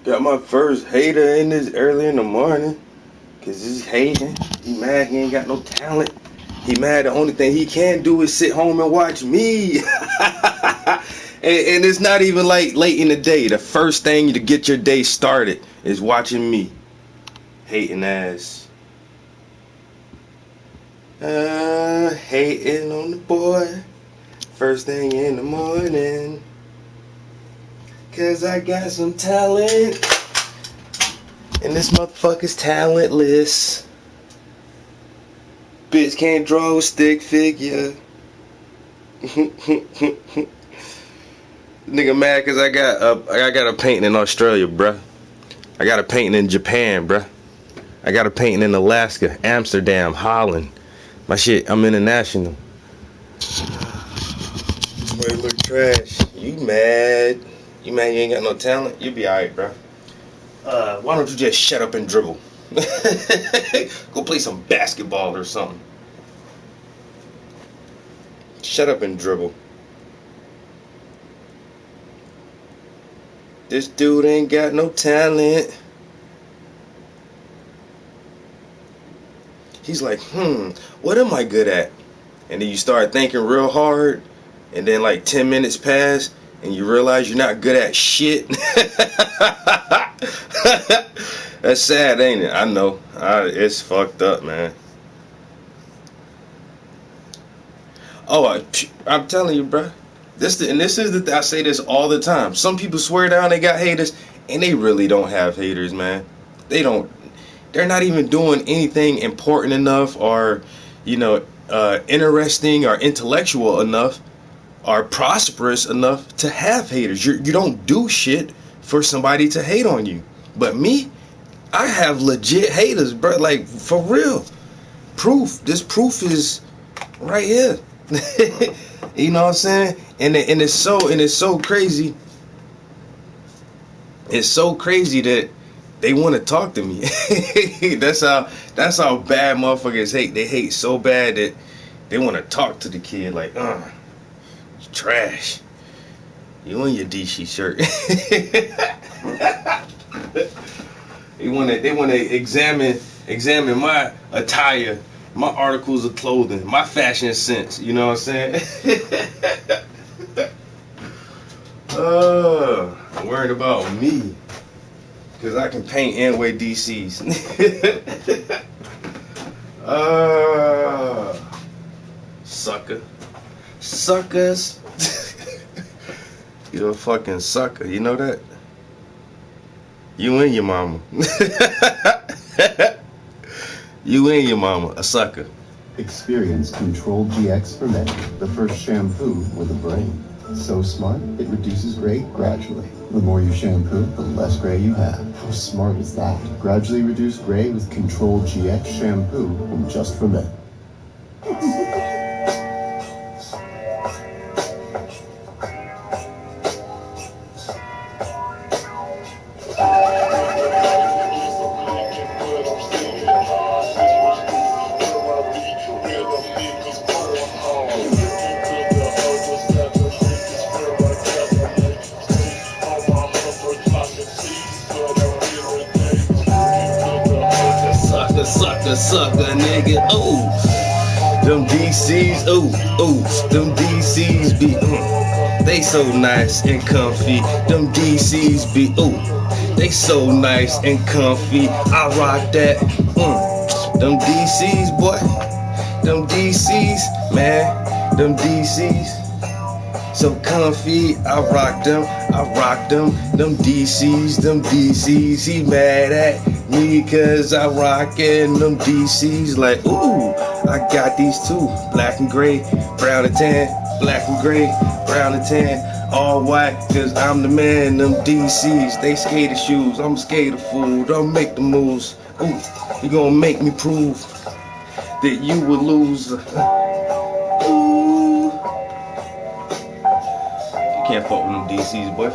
Got my first hater in this early in the morning. Cause he's hating. He mad he ain't got no talent. He mad the only thing he can do is sit home and watch me. and it's not even like late in the day. The first thing to get your day started is watching me. Hating ass. Hating on the boy. First thing in the morning, cause I got some talent, and this motherfucker's talentless. Bitch can't draw a stick figure. Nigga mad cause I got a painting in Australia, bruh. I got a painting in Japan, bruh. I got a painting in Alaska, Amsterdam, Holland. My shit, I'm international. Boy, look trash. You mad? You mad you ain't got no talent? You be alright, bro. Why don't you just shut up and dribble? Go play some basketball or something. Shut up and dribble. This dude ain't got no talent. He's like, what am I good at? And then you start thinking real hard. And then like 10 minutes pass and you realize you're not good at shit. That's sad, ain't it? I know. It's fucked up, man. Oh, I'm telling you, bro. I say this all the time. Some people swear down they got haters, and they really don't have haters, man. They're not even doing anything important enough or, you know, interesting or intellectual enough are prosperous enough to have haters. You don't do shit for somebody to hate on you. But me, I have legit haters, bro. Like, for real. Proof. This proof is right here. You know what I'm saying? And it's so crazy. It's so crazy that they want to talk to me. That's how bad motherfuckers hate. They hate so bad that they want to talk to the kid like, trash. You in your DC shirt. They want to examine my attire, my articles of clothing, my fashion sense. You know what I'm saying? I'm worried about me because I can paint and wear DCs. Sucker. Suckers. You're a fucking sucker, you know that? You and your mama. You and your mama, a sucker. Experience Control GX for Men, the first shampoo with a brain. So smart, it reduces gray gradually. The more you shampoo, the less gray you have. How smart is that? Gradually reduce gray with Control GX shampoo from Just for Men. Sucker, nigga, ooh. Them DCs, ooh, them DCs be, they so nice and comfy. Them DCs be, they so nice and comfy. I rock that, them DCs, boy. Them DCs, man, them DCs. So comfy, I rock them, them DCs, he mad at me cause I rockin' them DCs like, ooh, I got these two, black and gray, brown and tan, black and gray, brown and tan, all white cause I'm the man, them DCs, they skater shoes, I'm a skater fool, don't make the moves, ooh, you gonna make me prove that you will lose. Can't fuck with them DCs, boy.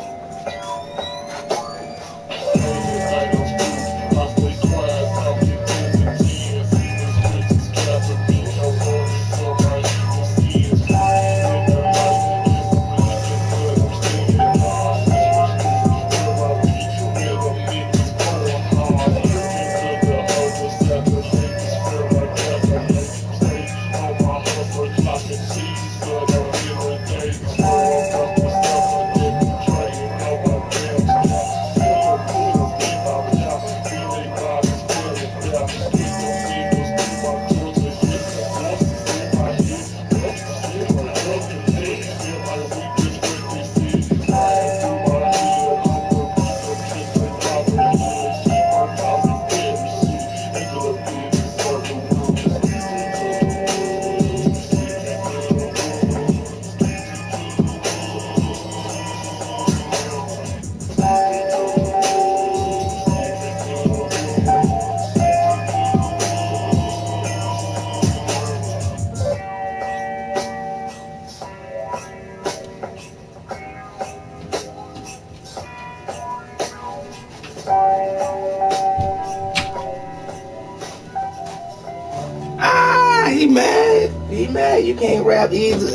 He mad, you can't rap either.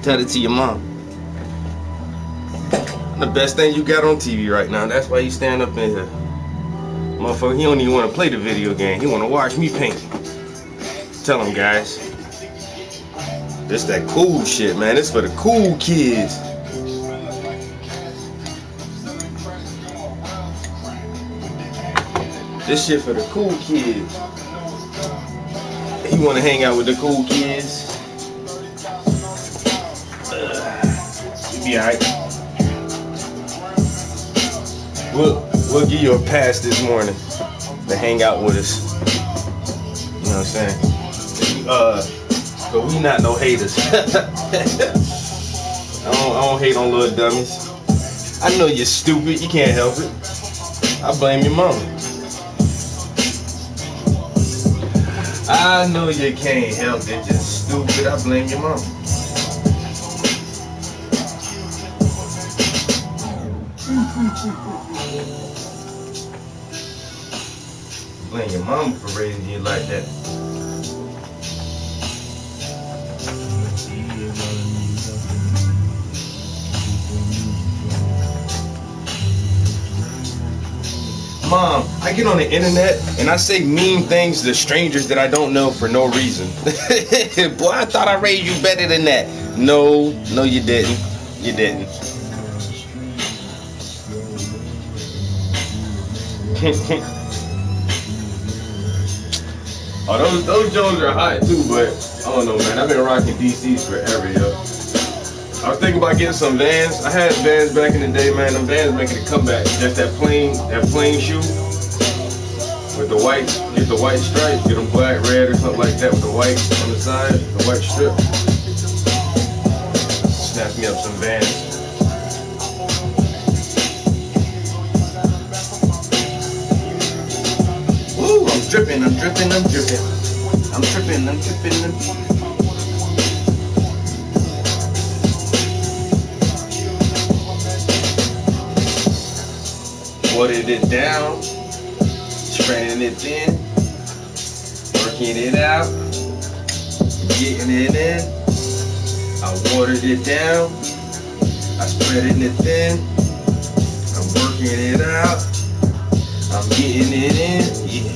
Tell it to your mom. The best thing you got on TV right now, that's why you stand up in here. Motherfucker, he don't even want to play the video game, he want to watch me paint. Tell him, guys. This that cool shit, man, this for the cool kids. This shit for the cool kids. You want to hang out with the cool kids? You be alright. We'll give you a pass this morning to hang out with us. You know what I'm saying? But we not no haters. I don't hate on little dummies. I know you're stupid. You can't help it. I blame your mama. I know you can't help it, just stupid. I blame your mom. Blame your mom for raising you like that. Mom, I get on the internet and I say mean things to strangers that I don't know for no reason. Boy, I thought I raised you better than that. No, you didn't. You didn't. Oh, those Jones are hot too, but I don't know, man. I've been rocking DCs forever, yo. I was thinking about getting some Vans. I had Vans back in the day, man. Them Vans making a comeback. Just that plain shoe with the white. Get the white stripe. Get them black, red, or something like that with the white on the side, the white strip. snatch me up some Vans. Woo, I'm dripping. I'm tripping. Watered it down, spreading it thin, working it out, getting it in. I watered it down, I spreading it thin, I'm working it out, I'm getting it in, yeah.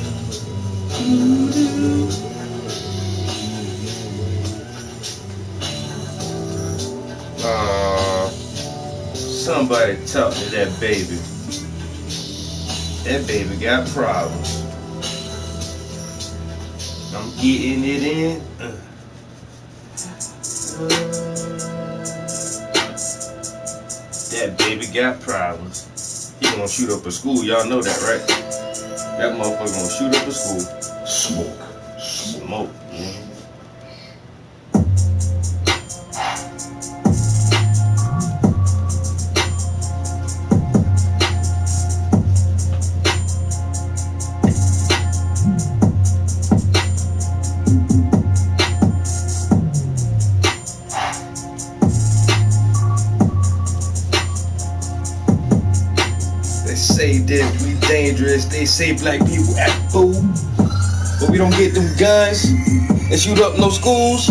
Somebody talk to that baby. That baby got problems. I'm getting it in. That baby got problems. He gonna shoot up a school. Y'all know that, right? That motherfucker gonna shoot up a school. Smoke. Yeah. They say that we dangerous, they say black people act fool, but we don't get them guns and shoot up no schools.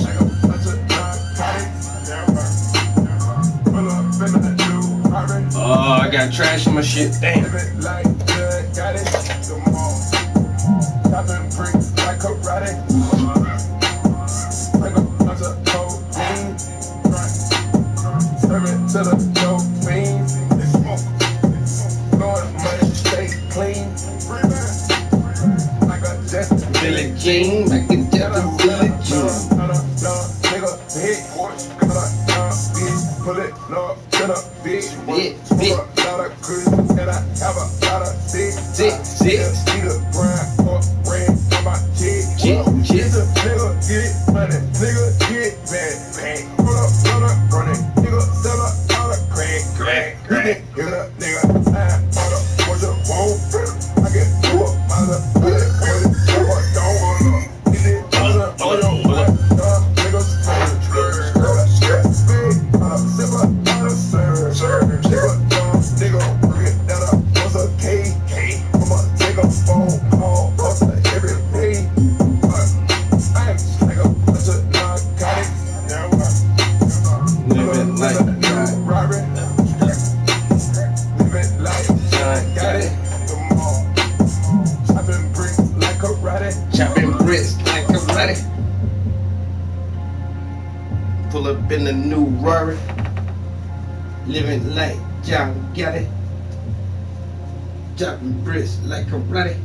Oh, I got trash in my shit, damn. Billie Jean, I can tell the Billie Jean. Chopping bricks like karate. Pull up in the new Rari. Living like John got it. Chopping bricks like karate.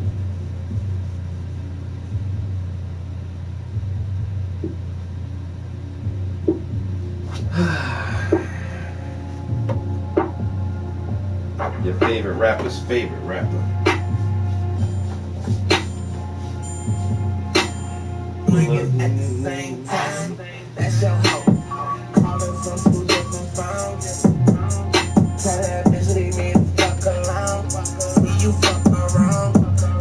Your favorite rapper's favorite rapper. At the same time, that's your hope. Calling from 2 different phones. Tell that bitch leave me the fuck alone. See you fuck around,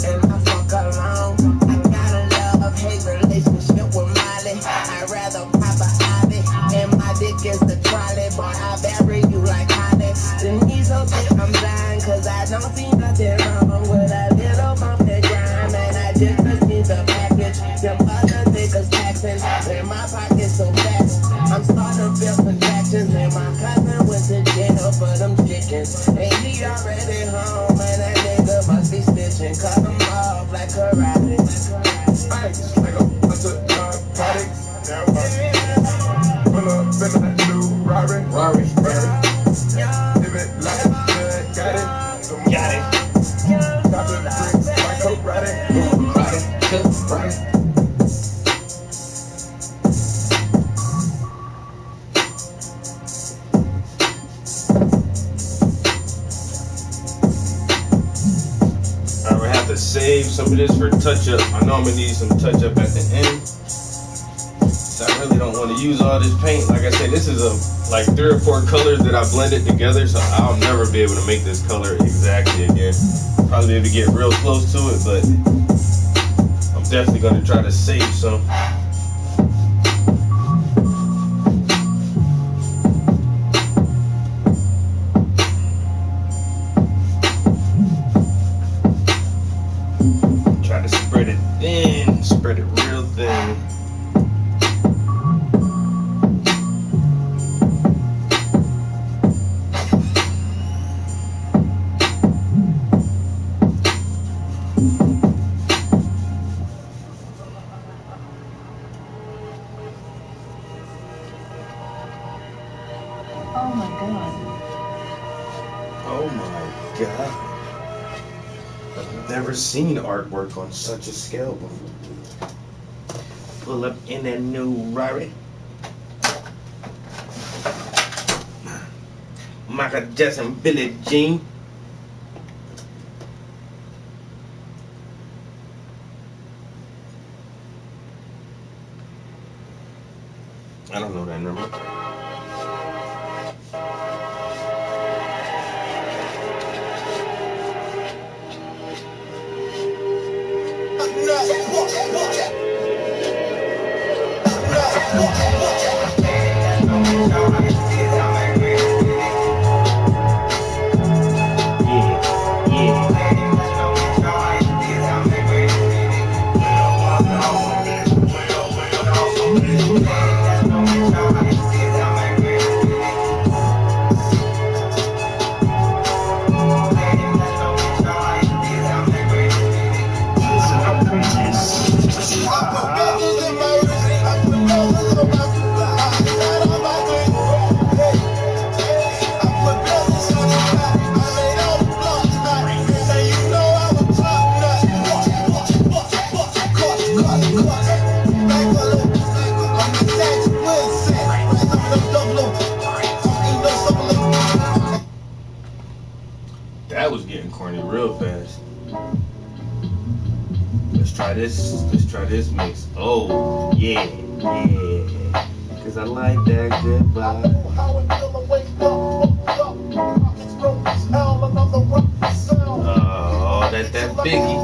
and I fuck alone. I got a love-hate relationship with Molly. I'd rather pop a hobby, and my dick is the trolley. Boy, I bury you like Holly. Then he's so thick, I'm dying, cause I don't see nothing wrong with a little bump and grind. And I just need the package. Them other niggas taxing, and my pocket so fast. I'm starting to feel contractions, and my cousin went to jail for them chickens. And he already home, and that nigga must be snitching. Cut him off like karate. Ice like a bunch of narcotics. Pull up in that new Rari. Live it like good, got it. Chopping bricks like karate. Save some of this for touch up. I know I'm gonna need some touch up at the end. So I really don't want to use all this paint. Like I said, this is like 3 or 4 colors that I blended together, so I'll never be able to make this color exactly again. Probably be able to get real close to it, but I'm definitely going to try to save some. Try to spread it thin, spread it real thin. Oh my god. Oh my god. I've never seen artwork on such a scale before. Pull up in that new Rari. Michael Jackson, Billie Jean. I don't know that number. That was getting corny real fast. Let's try this. Let's try this mix. Oh, yeah, yeah. Cause I like that good vibe. Oh, that Biggie.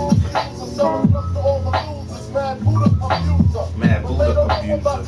Mad Buddha abuser.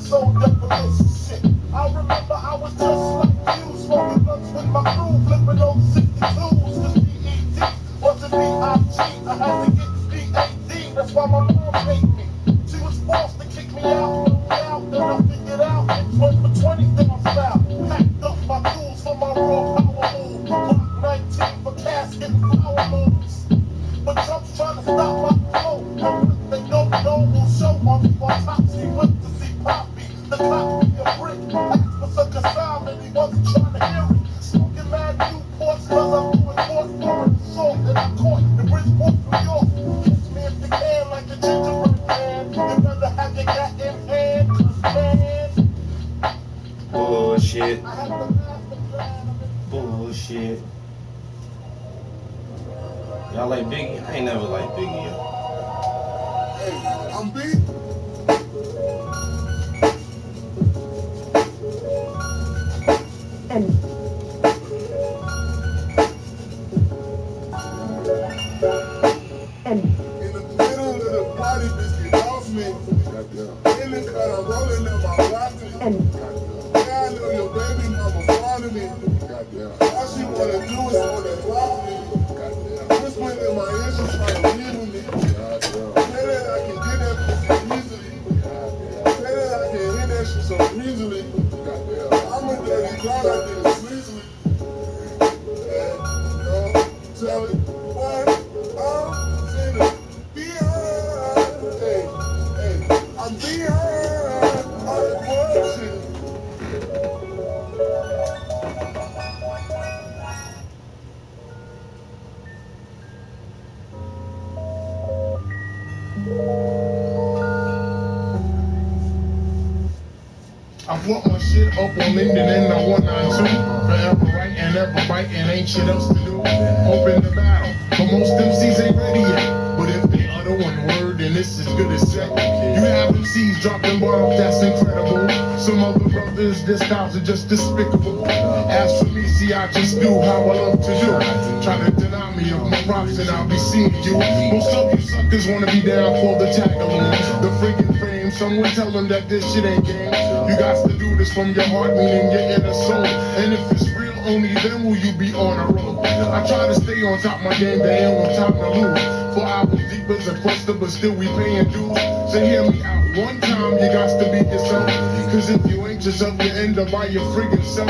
So definition shit. I remember I was just like you, smoking blunts with my crew, flipping on 62s. Cause PED wasn't B.I.G. I had to get P.A.D. That's why my mom hate me. She was forced to kick me out, no doubt. Then I figured out and went for 20 down south. Packed up my tools for my raw power move. Block 19 for casket and flower moves. But Trump's trying to stop my flow. And what they don't know will show on me on top. She went to see Poppy. The cop be a brick. Asked for such assignment, he wasn't trying to hear it. Smoking mad Newports, cause I'm doing court for an assault. And I caught in Bridgeport, New York. Kiss me if you can, like a gingerbread man. You better have your gat in hand, cause man. Bullshit. Bullshit. Y'all like Biggie? I ain't never liked Biggie, yo. Hey, I'm beat. And in the middle of the party, bitch, you lost me. In the car, I'm rolling up my glasses. Yeah, I know your baby mama fond of me. All she wanna do is wanna block me. Whispering in my ear, she's trying to leave with me. Say that I can get that pussy easily. Say that I can hit that shit so easily. I'm a dirty dog, I did it sleazily. Tell it what I'm saying. Behind, hey, I'm behind all that bullshit. I put my shit up on LinkedIn and the 192. Forever right and ever biting, ain't shit else to do. Open the battle, but most MCs ain't ready yet. But if they utter one word, then it's as good as set. You have MCs dropping bombs, that's incredible. Some other brothers, this styles are just despicable. As for me, see, I just do how I love to do. Try to deny me of my props and I'll be seeing you. Most of you suckers wanna be down for the tag alone. The freaking fame, someone tell them that this shit ain't game. You got to do this from your heart, meaning your inner soul. And if it's real, only then will you be on a roll. I try to stay on top of my game, there ain't no time to lose. 4 albums deep as a quester, but still we paying dues. So hear me out one time, you got to be yourself. Cause if you ain't yourself, you end up by your friggin' self.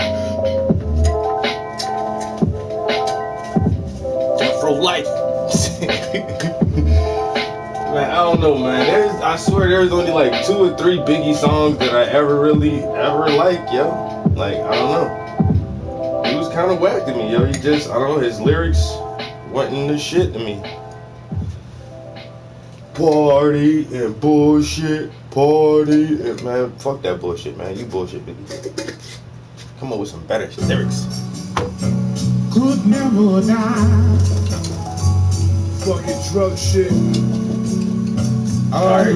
Afro life. Man, I don't know, man. I swear there's only like 2 or 3 Biggie songs that I ever liked, yo. Like, I don't know. He was kind of whack to me, yo. He just, I don't know, his lyrics wasn't the shit to me. Party and bullshit, party and, man, fuck that bullshit, man. You bullshit, Biggie. Come up with some better lyrics. Could never die. Fucking drug shit. Alright, I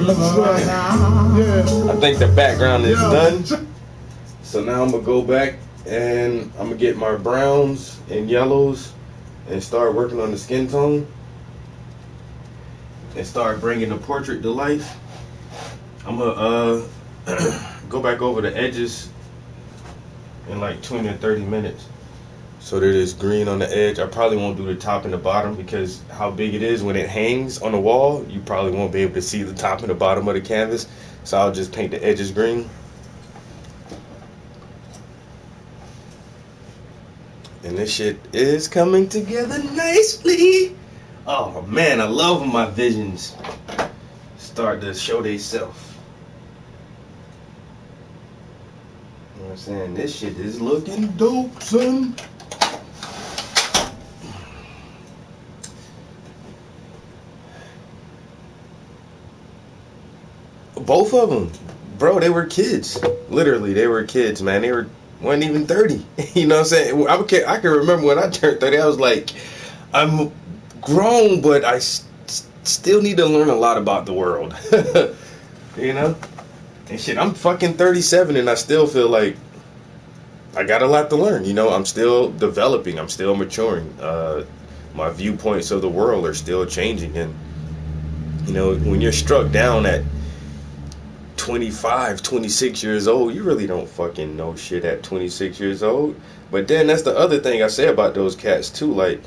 think the background is done. So now I'm gonna go back and I'm gonna get my browns and yellows and start working on the skin tone and start bringing the portrait to life. I'm gonna go back over the edges in like 20 or 30 minutes. So there is green on the edge. I probably won't do the top and the bottom because how big it is when it hangs on the wall, you probably won't be able to see the top and the bottom of the canvas. So I'll just paint the edges green. And this shit is coming together nicely. Oh man, I love when my visions start to show themselves. You know what I'm saying? This shit is looking dope, son. Both of them, bro, they were kids. Literally, they were kids, man. They weren't even 30. You know what I'm saying? I can remember when I turned 30, I was like, I'm grown, but I still need to learn a lot about the world. You know? And shit, I'm fucking 37 and I still feel like I got a lot to learn. You know, I'm still developing. I'm still maturing. My viewpoints of the world are still changing. And, you know, when you're struck down at 25, 26 years old, you really don't fucking know shit at 26 years old. But then that's the other thing I say about those cats too. Like,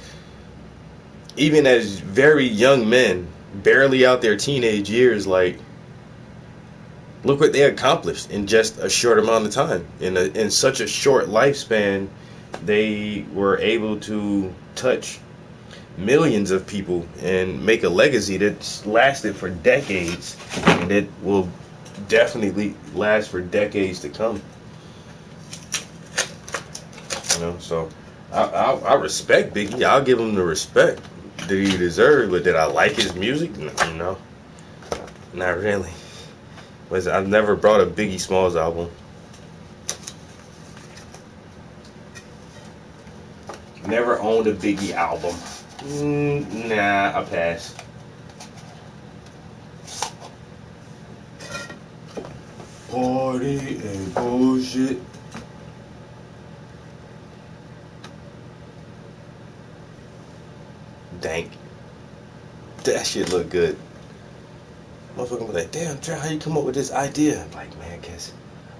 even as very young men, barely out their teenage years, like, look what they accomplished in just a short amount of time. In such a short lifespan, they were able to touch millions of people and make a legacy that's lasted for decades, and it will definitely last for decades to come. You know, so I respect Biggie. I'll give him the respect that he deserves, but did I like his music? No, not really. I've never brought a Biggie Smalls album. Never owned a Biggie album. Nah, I pass. Party and bullshit. Dank. That shit look good. Motherfucker was like, damn, Trey, how you come up with this idea? I'm like, man, cause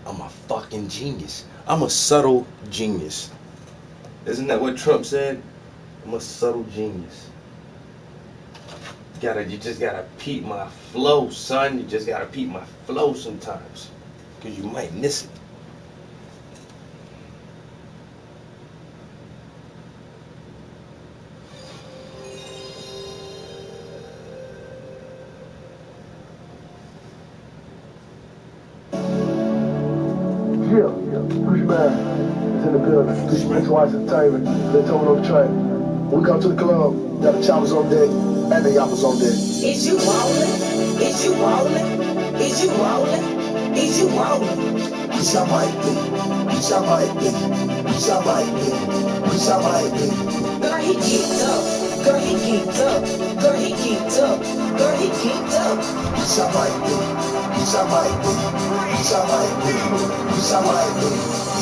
I'm a fucking genius. I'm a subtle genius. Isn't that what Trump said? I'm a subtle genius. You just gotta peep my flow, son. You just gotta peep my flow sometimes, cause you might miss it. Yeah, Pushman is in the building. Pushman Twice Entertainment. They told me on the track. When we come to the club, got the choppers on deck and the yappers on deck. Is you rolling? Is you rolling? Is you rolling? Is you rolling? Wish I might be. Wish I might be. Wish I might be. Wish I might be. Girl, he geeked up. Girl, he geeked up. Girl, he geeked up. Girl, he geeked up. Wish I might be. Wish I might be. Wish I might be. Wish I might be.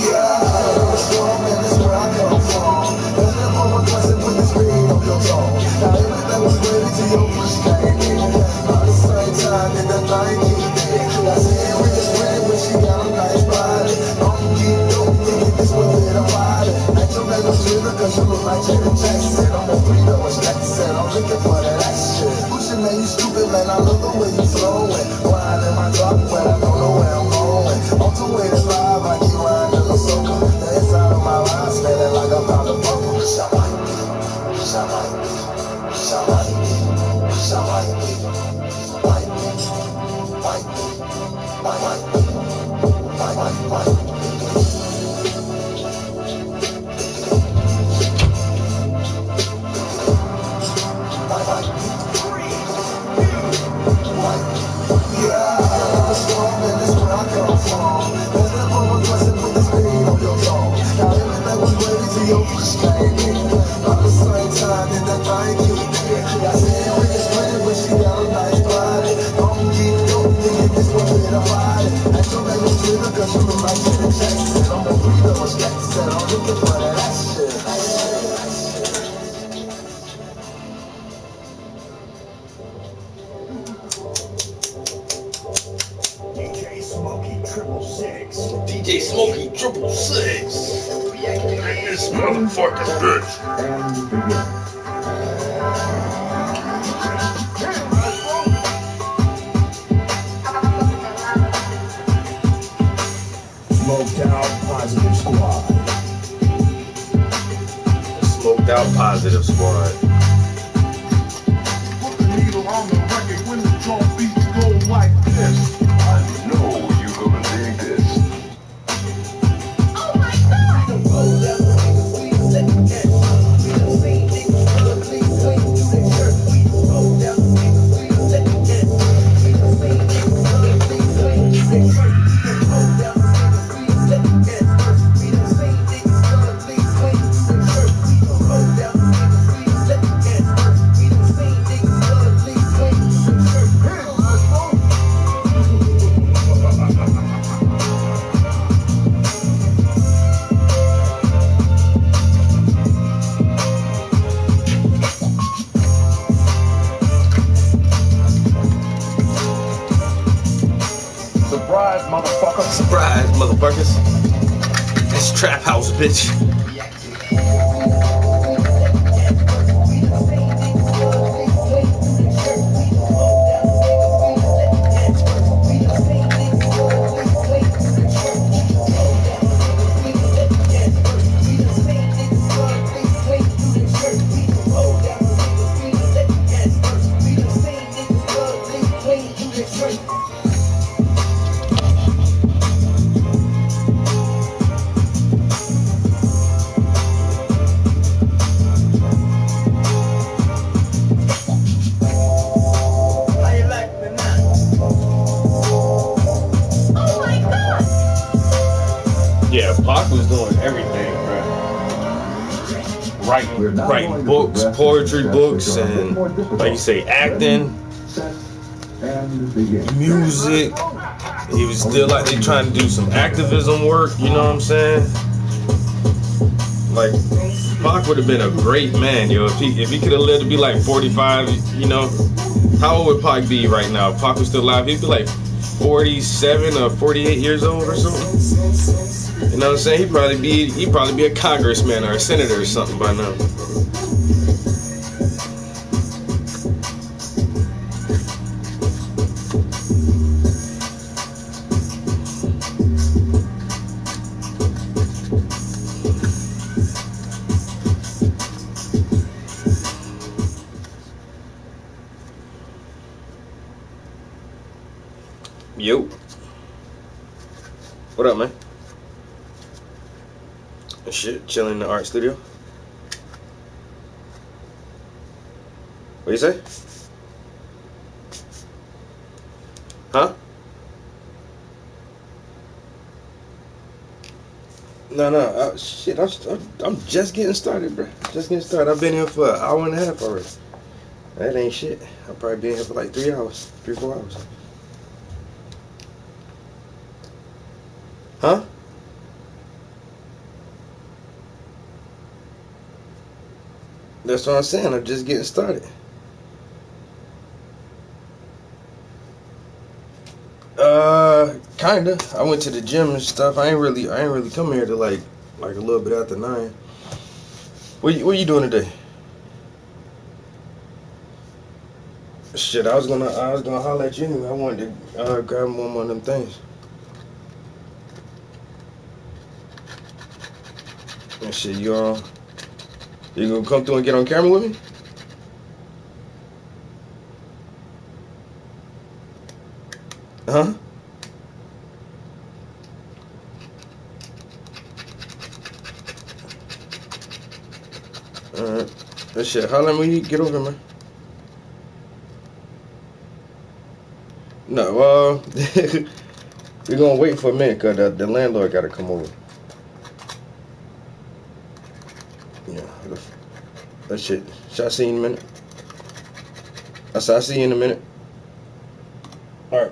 Yeah, I'm strong and that's where I come from. And I'm on my cousin with this ring on your tongue. Now everything was ready till your push came in. By the same time that that thing kicked in. I said we just ready when she got a nice body. I'm geeked up, thinking this was it about it. Ain't your man no trigger cause you look like Janet Jackson. I'm a freedom with Jackson, I'm looking for that action. Pushing man, you stupid man, I love the way you flowing. Wine in my drop when I don't know where I'm going. On the way to live, I keep riding the sucker. The inside of my line smelling like a pound of bubble. Wish I might be, wish I might be, wish I might be, wish I might be, might be, might be, might be, might be. DJ Smokey 666. And this motherfucking bitch. Smoked Out Positive Squad. Smoked Out Positive Squad. Put the needle on the record when the drum beats go like this. I know you're gonna dig this. Surprise, motherfuckers. It's Trap House, bitch. Yeah, Pac was doing everything, bro. Writing books, poetry books, and like you say, acting, music. He was still like they trying to do some activism work, you know what I'm saying? Like Pac would have been a great man, yo. If he could have lived to be like 45, you know, how old would Pac be right now? If Pac was still alive, he'd be like 47 or 48 years old or something. You know what I'm saying? He'd probably be a congressman or a senator or something by now. Yo. What up, man? Shit, chilling in the art studio. What you say? Huh? No. Shit, I'm just getting started, bro. Just getting started. I've been here for an hour and a half already. That ain't shit. I'll probably be in here for like 3 hours, 3-4 hours. Huh? That's what I'm saying. I'm just getting started. Kinda. I went to the gym and stuff. I ain't really come here to like a little bit after 9. What you doing today? Shit, I was gonna holler at you anyway. I wanted to grab one of them things. And shit, you gonna come through and get on camera with me? Huh? Alright. That shit, holler at me when you get over, man. No, we're gonna wait for a minute because the landlord gotta come over. Yeah, that shit. Shall I see you in a minute? I said, I'll see you in a minute. Alright.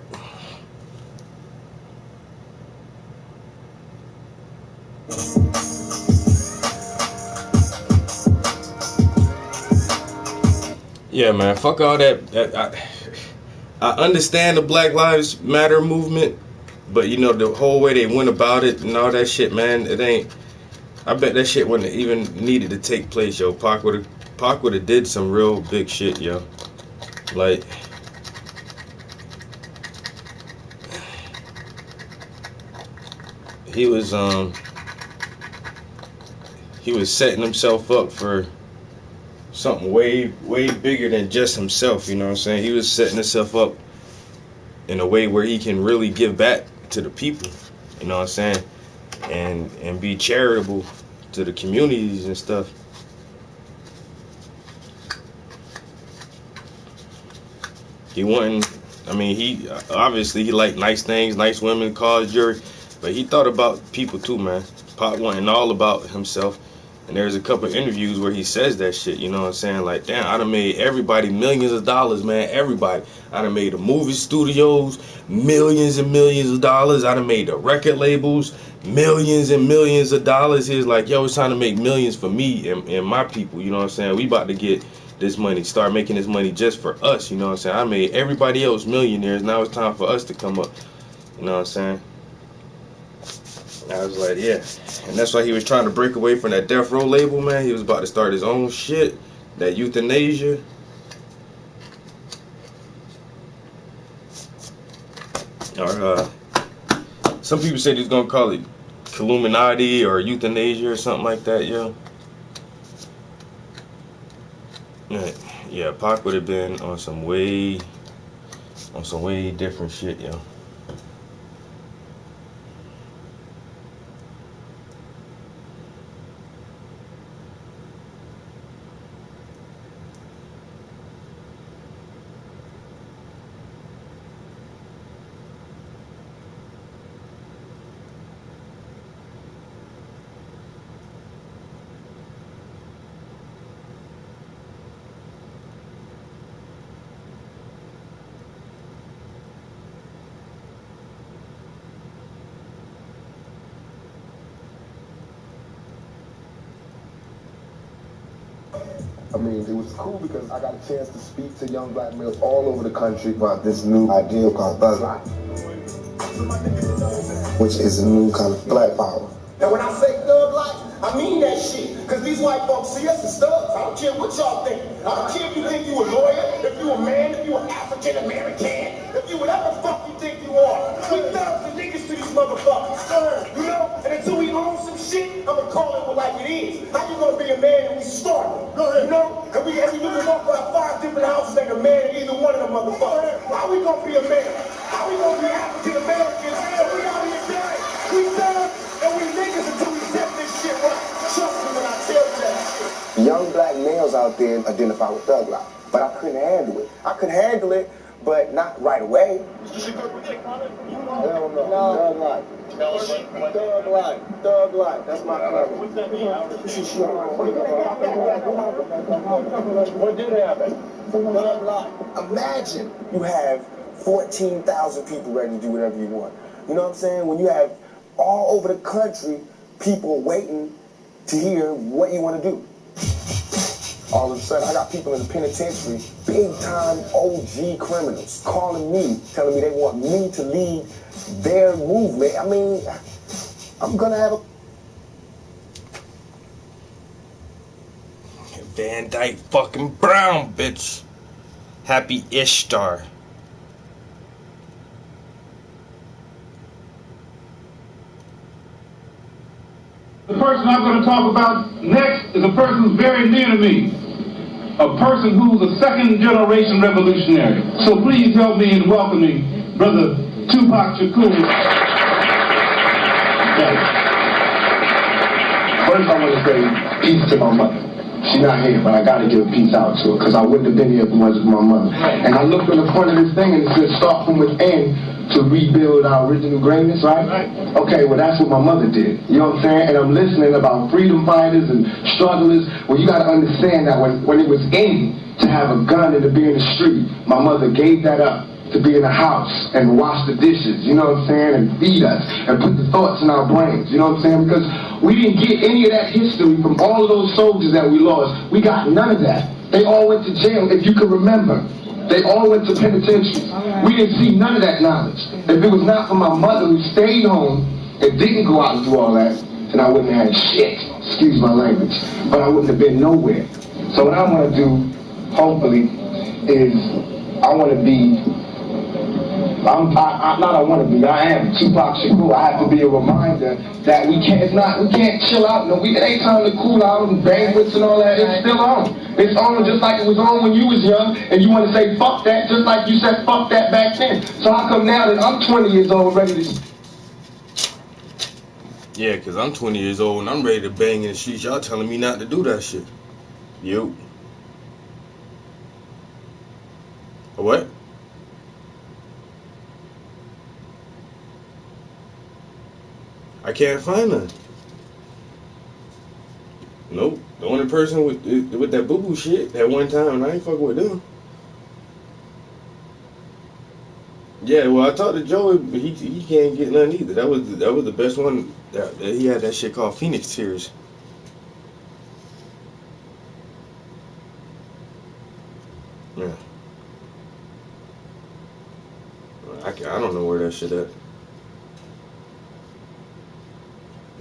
Yeah, man, fuck all that. I understand the Black Lives Matter movement, but you know the whole way they went about it and all that shit, man. It ain't. I bet that shit wouldn't even needed to take place, yo. Pac would have did some real big shit, yo. Like, he was setting himself up for something way bigger than just himself, you know what I'm saying? He was setting himself up in a way where he can really give back to the people, you know what I'm saying? And be charitable to the communities and stuff. He wasn't, I mean, he obviously he liked nice things, nice women, cars, jewelry, but he thought about people too, man. Pac wasn't all about himself. And there's a couple of interviews where he says that shit, you know what I'm saying? Like, damn, I done made everybody millions of dollars, man. Everybody. I done made the movie studios millions and millions of dollars. I done made the record labels millions and millions of dollars. He's like, yo, it's time to make millions for me and my people, you know what I'm saying? We about to get this money, start making this money just for us, you know what I'm saying? I made everybody else millionaires. Now it's time for us to come up, you know what I'm saying? I was like, yeah. And that's why he was trying to break away from that Death Row label, man. He was about to start his own shit. That euthanasia. Or, some people said he was going to call it Illuminati or euthanasia or something like that, yo. Yeah, Pac would have been on some way different shit, yo. I mean, it was cool because I got a chance to speak to young black males all over the country about this new ideal called Thug Life, which is a new kind of black power. And when I say thug life, I mean that shit. Because these white folks see us as thugs. I don't care what y'all think. I don't care if you think you a lawyer, if you a man, if you an African American, if you whatever the fuck you think you are. We thugs and niggas to these motherfuckers. You know? And until we own some shit, I'ma call it like it is. How you gonna be a man and we starving? You know? And we live off our 5 different houses and a man in either one of them motherfuckers. How we gonna be a man? How we gonna be African Americans? And we out here dying. We thugs and we niggas until we set this shit right. Trust me when I tell you that shit. Young black males out there identify with Thug Life, but I couldn't handle it. I could handle it, but not right away. Hell no. Thug life. Thug life. Thug life. That's my color. What's that mean? What did happen? Thug life. Imagine you have 14,000 people ready to do whatever you want. You know what I'm saying? When you have all over the country people waiting to hear what you want to do. All of a sudden, I got people in the penitentiary, big-time OG criminals, calling me, telling me they want me to lead their movement. I mean, I'm gonna have a... Van Dyke fucking Brown, bitch. Happy Ishtar. The person I'm going to talk about next is a person who's very near to me. A person who's a second-generation revolutionary. So please help me in welcoming Brother Tupac Shakur. First, I want to say peace to my mother. She's not here, but I got to give a peace out to her because I wouldn't have been here if it wasn't for my mother. And I looked on the front of this thing and it says start from within to rebuild our original greatness, right? Okay, well, that's what my mother did. You know what I'm saying? And I'm listening about freedom fighters and strugglers. Well, you got to understand that when it was in to have a gun and to be in the street, my mother gave that up to be in the house and wash the dishes, you know what I'm saying, and feed us and put the thoughts in our brains, you know what I'm saying, because we didn't get any of that history from all of those soldiers that we lost. We got none of that. They all went to jail, if you can remember. They all went to penitentiary. We didn't see none of that knowledge. If it was not for my mother who stayed home and didn't go out and do all that, then I wouldn't have had shit, excuse my language, but I wouldn't have been nowhere. So what I want to do, hopefully, is I want to be I am Tupac Shakur. I have to be a reminder that we can't chill out. No, it ain't time to cool out and banquets and all that. It's still on. It's on just like it was on when you was young, and you want to say fuck that, just like you said fuck that back then. So how come now that I'm 20 years old, ready to... Yeah, because I'm 20 years old and I'm ready to bang in the streets. Y'all telling me not to do that shit. Yo. What? I can't find none. Nope. The only person with that boo-boo shit that one time, and I ain't fucking with them. Yeah, well, I talked to Joey, but he can't get none either. That was the best one. That he had that shit called Phoenix Tears. Yeah. I don't know where that shit at.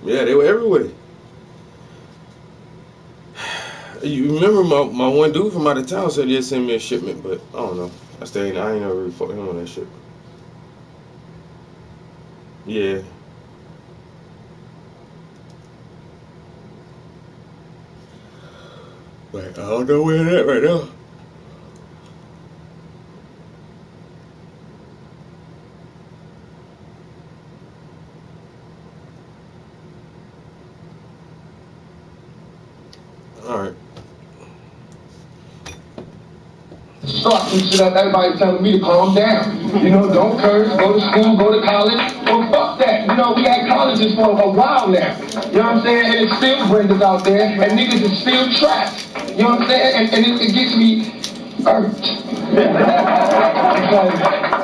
Yeah, they were everywhere. You remember my one dude from out of town said he'd send me a shipment, but I don't know. I ain't never really fucked him on that shit. Yeah. But I don't know where it's at right now. Alright. Start some shit up, everybody telling me to calm down. You know, don't curse, go to school, go to college. Well, fuck that. You know, we had colleges for a while now. You know what I'm saying? And it's still Brendas out there, and niggas is still trapped. You know what I'm saying? And it gets me irked.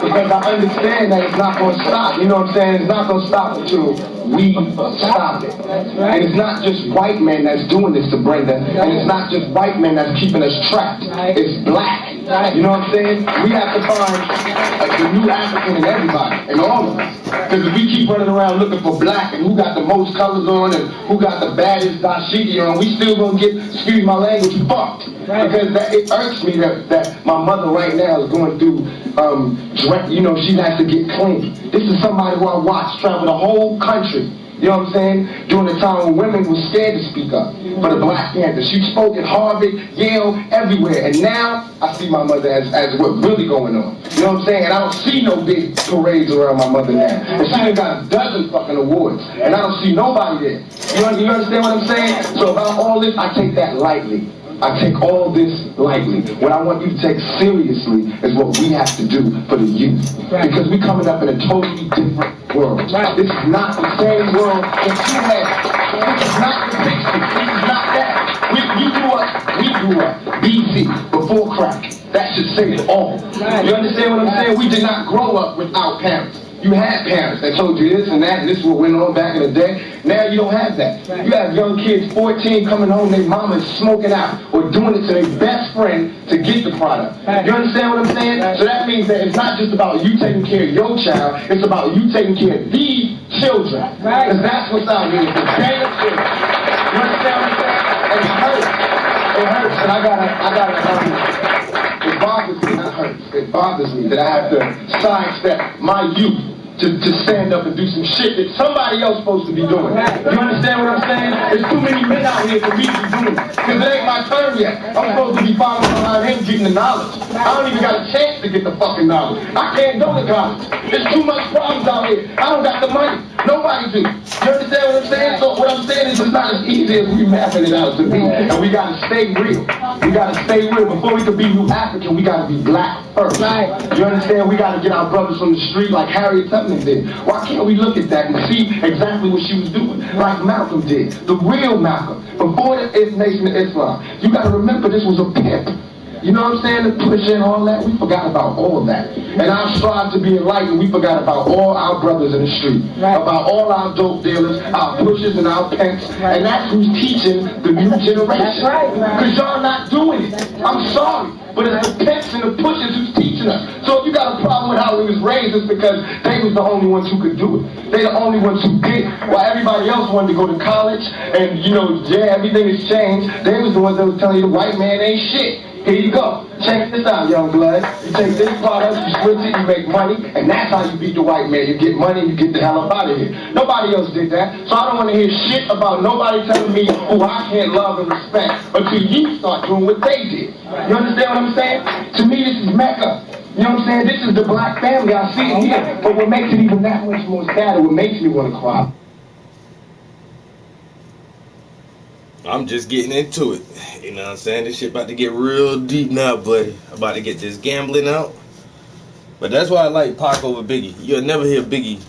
because I understand that it's not going to stop. You know what I'm saying? It's not going to stop until we stop it. And it's not just white men that's doing this to Brenda, and it's not just white men that's keeping us trapped. It's black. You know what I'm saying? We have to find the new African in everybody, in all of us. Because if we keep running around looking for black and who got the most colors on and who got the baddest dashiki on, we still gonna get, excuse my language, fucked. Because it irks me that my mother right now is going through, you know, she has to get clean. This is somebody who I watched travel the whole country. You know what I'm saying? During the time when women were scared to speak up for the Black Panthers. She spoke at Harvard, Yale, everywhere. And now I see my mother as what's really going on. You know what I'm saying? And I don't see no big parades around my mother now. And she done got a dozen fucking awards. And I don't see nobody there. You understand what I'm saying? So about all this, I take that lightly. I take all this lightly. What I want you to take seriously is what we have to do for the youth. Because we're coming up in a totally different world. This is not the same world that you had. This is not the 60s. This is not that. We grew up BC, before crack. That should say it all. You understand what I'm saying? We did not grow up without parents. You had parents that told you this and that, and this is what went on back in the day. Now you don't have that. You have young kids, 14, coming home, their mama's smoking out or doing it to their best friend to get the product. You understand what I'm saying? So that means that it's not just about you taking care of your child, it's about you taking care of these children. Because that's what's out here. It's the damn children. You understand what I'm saying? And it hurts. It hurts. And I gotta it bothers me, not hurts. It bothers me that I have to sidestep my youth to stand up and do some shit that somebody else supposed to be doing. You understand what I'm saying? There's too many men out here for me to be doing it. Because it ain't my turn yet. I'm supposed to be following behind him getting the knowledge. I don't even got a chance to get the fucking knowledge. I can't go to college. There's too much problems out here. I don't got the money. Nobody do. You understand what I'm saying? So what I'm saying is it's not as easy as we mapping it out to be. And we gotta stay real. We gotta stay real. Before we can be New African, we gotta be black first. You understand? We gotta get our brothers from the street like Harriet Tubman did. Why can't we look at that and see exactly what she was doing? Like Malcolm did. The real Malcolm. Before the Nation of Islam. You gotta remember this was a pimp. You know what I'm saying? The push and all that. We forgot about all of that. And I strive to be enlightened. We forgot about all our brothers in the street. About all our dope dealers, our pushers and our pimps. And that's who's teaching the new generation. Because y'all not doing it. I'm sorry. But it's the pimps and the pushers who's teaching us. So if you got a problem with how we was raised, it's because they was the only ones who could do it. They the only ones who did it. While everybody else wanted to go to college and, you know, yeah, everything has changed. They was the ones that was telling you the white man ain't shit. Here you go. Check this out, young blood. You take this product, you switch it, you make money, and that's how you beat the white man. You get money, you get the hell up out of here. Nobody else did that. So I don't want to hear shit about nobody telling me who I can't love and respect until you start doing what they did. You understand what I'm saying? To me, this is Mecca. You know what I'm saying? This is the black family. I see it here. But what makes it even that much more sad, what makes me want to cry, I'm just getting into it. You know what I'm saying? This shit about to get real deep now, buddy. I'm about to get this gambling out. But that's why I like Pac over Biggie. You'll never hear Biggie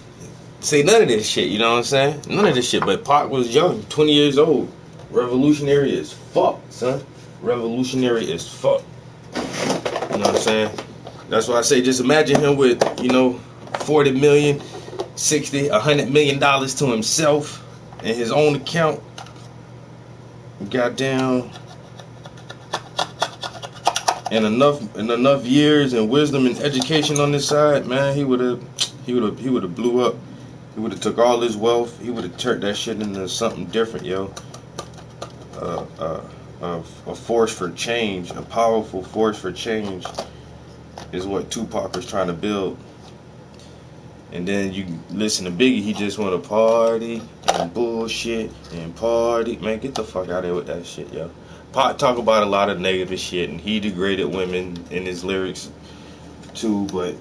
say none of this shit, you know what I'm saying? None of this shit. But Pac was young, 20 years old. Revolutionary as fuck, son. Revolutionary as fuck. You know what I'm saying? That's why I say just imagine him with, you know, 40 million, 60, $100 million to himself in his own account. Goddamn, and enough years and wisdom and education on this side, man, he would have blew up. He would have took all his wealth. He would have turned that shit into something different, yo. A force for change, a powerful force for change, is what Tupac was trying to build. And then you listen to Biggie, he just want to party and bullshit and party. Man, get the fuck out of here with that shit, yo. Pac talk about a lot of negative shit, and he degraded women in his lyrics too, but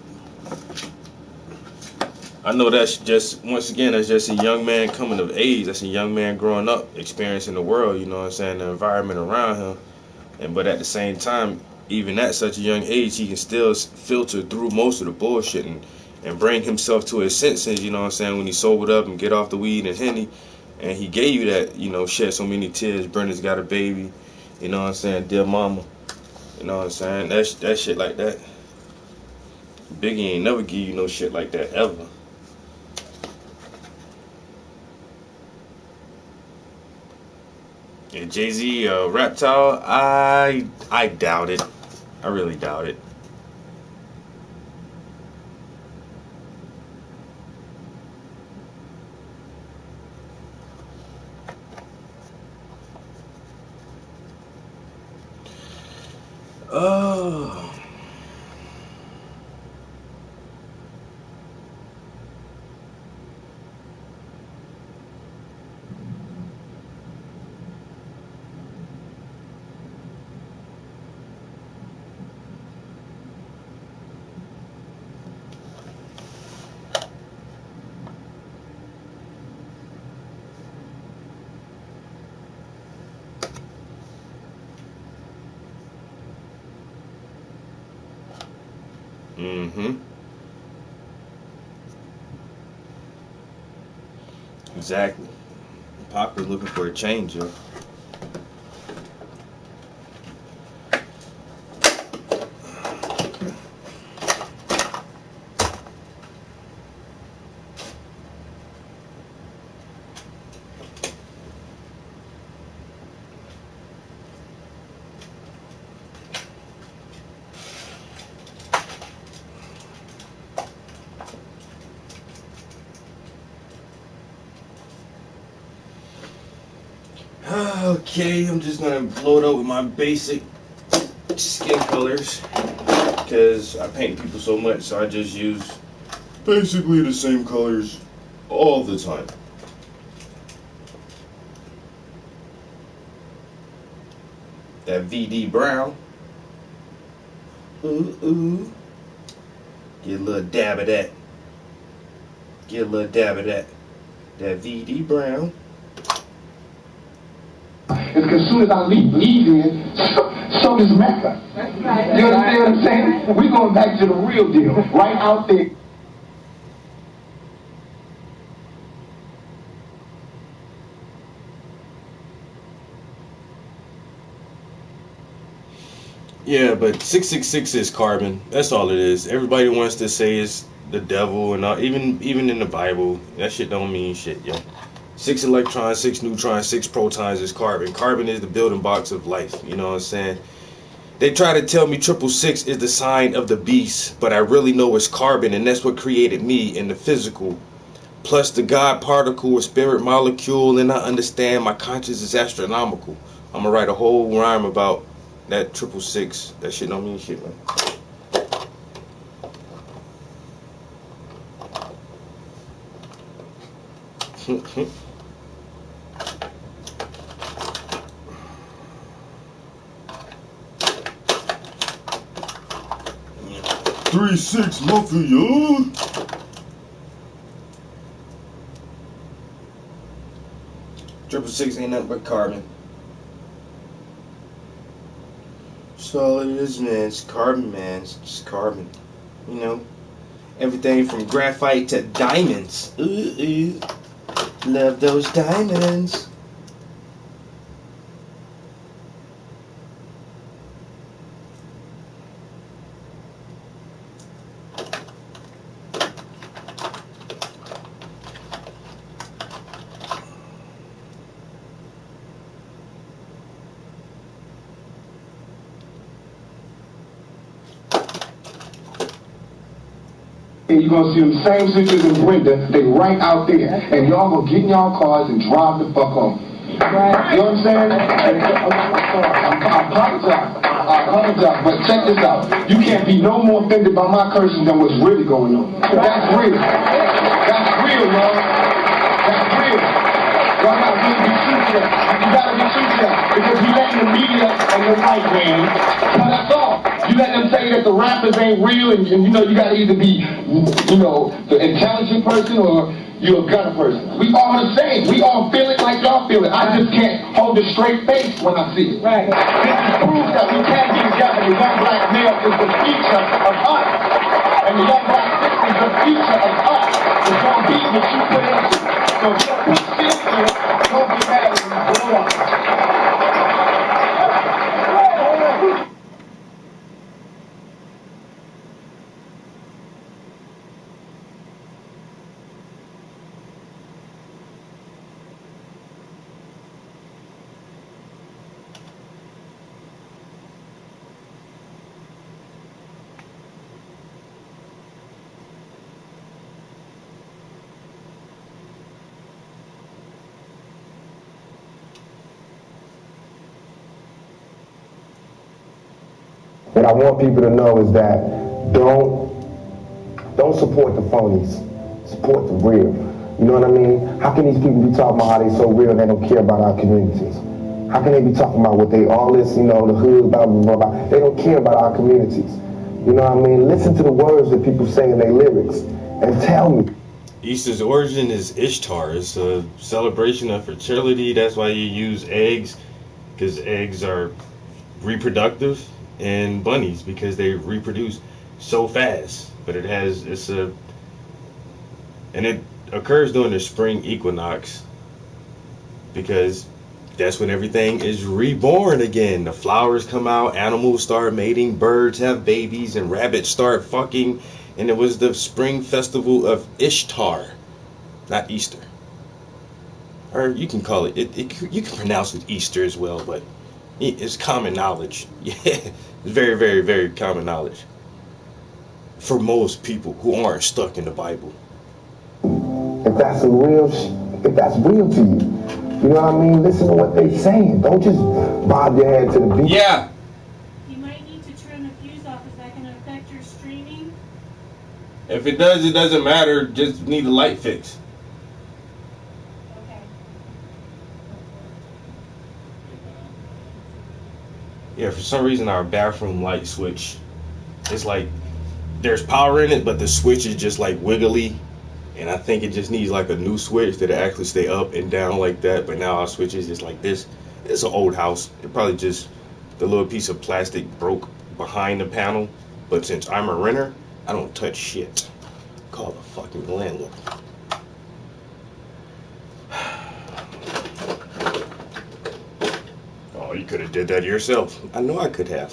I know that's just, once again, that's just a young man coming of age. That's a young man growing up, experiencing the world, you know what I'm saying, the environment around him. But at the same time, even at such a young age, he can still filter through most of the bullshit and bring himself to his senses, you know what I'm saying, when he sobered up and get off the weed and Henny. And he gave you that, you know, shed so many tears, Brenda's got a baby, you know what I'm saying, dear mama, you know what I'm saying, that shit like that. Biggie ain't never give you no shit like that, ever. And Jay-Z, Reptile, I doubt it. I really doubt it. Oh. Mm-hmm. Exactly. Pop is looking for a change, yo. Okay, I'm just gonna blow it up with my basic skin colors because I paint people so much, so I just use basically the same colors all the time. That VD brown. Ooh, ooh. Get a little dab of that. Get a little dab of that. That VD brown. It's because as soon as I leave here, so does Mecca. You understand what I'm saying? We're going back to the real deal, right out there. Yeah, but 666 is carbon. That's all it is. Everybody wants to say it's the devil and all, even in the Bible, that shit don't mean shit, yo. 6 electrons, 6 neutrons, 6 protons is carbon. Carbon is the building blocks of life, you know what I'm saying? They try to tell me 666 is the sign of the beast, but I really know it's carbon, and that's what created me in the physical. Plus the God particle or spirit molecule, and I understand my conscience is astronomical. I'm gonna write a whole rhyme about that 666. That shit don't mean shit, man. 3-6 Mafia. Triple six ain't nothing but carbon. That's all it is, man. It's carbon, man. It's just carbon. You know? Everything from graphite to diamonds. Ooh, ooh. Love those diamonds. And you're going to see them same sisters in Brenda, they right out there. And y'all gonna get in y'all cars and drive the fuck home. Right. You know what I'm saying? I apologize, but check this out. You can't be no more offended by my curses than what's really going on. That's real. That's real, y'all. That's real. Y'all gotta really be true to that. You gotta be true to that. Because you letting the media and the white man cut us off. You let them say that the rappers ain't real, and you know, you gotta either be, you know, the intelligent person or you're a gutter person. We all the same. We all feel it like y'all feel it. I just can't hold a straight face when I see it. Right. This is proof that we can be together. The young black male is the future of us. And the young black sister is the future of us. It's gonna be what you put into. So if you don't put shit into it, don't be mad when you blow up. What I want people to know is that don't support the phonies. Support the real. You know what I mean? How can these people be talking about how they so real and they don't care about our communities? How can they be talking about what they, all this, you know, the hood, blah, blah, blah, blah. They don't care about our communities. You know what I mean? Listen to the words that people say in their lyrics and tell me. Easter's origin is Ishtar. It's a celebration of fertility. That's why you use eggs, because eggs are reproductive, and bunnies because they reproduce. so fast, but and it occurs during the spring equinox because that's when everything is reborn again. The flowers come out, animals start mating, birds have babies, and rabbits start fucking. And it was the spring festival of Ishtar, not Easter. Or you can call it, you can pronounce it Easter as well, but it's common knowledge. Yeah, it's very, very, very common knowledge for most people who aren't stuck in the Bible. If that's real to you, you know what I mean? Listen to what they're saying. Don't just bob your head to the beat. Yeah. You might need to turn the fuse off. Is that going to affect your streaming? If it does, it doesn't matter. Just need a light fix. Okay. Yeah, for some reason our bathroom light switch, it's like there's power in it, but the switch is just like wiggly. And I think it just needs like a new switch that actually stay up and down like that. But now our switch is just like this. It's an old house. It probably just, the little piece of plastic broke behind the panel. But since I'm a renter, I don't touch shit. Call the fucking landlord. Oh, you could have did that yourself. I know I could have.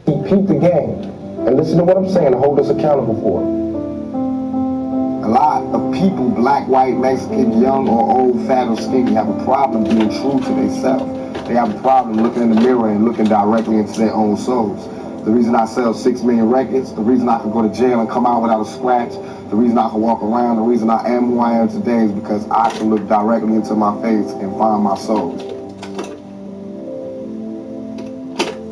Keep the game. And listen to what I'm saying, to hold us accountable for it. A lot of people, black, white, Mexican, young or old, fat or skinny, have a problem being true to themselves. They have a problem looking in the mirror and looking directly into their own souls. The reason I sell 6 million records, the reason I can go to jail and come out without a scratch, the reason I can walk around, the reason I am who I am today is because I can look directly into my face and find my soul.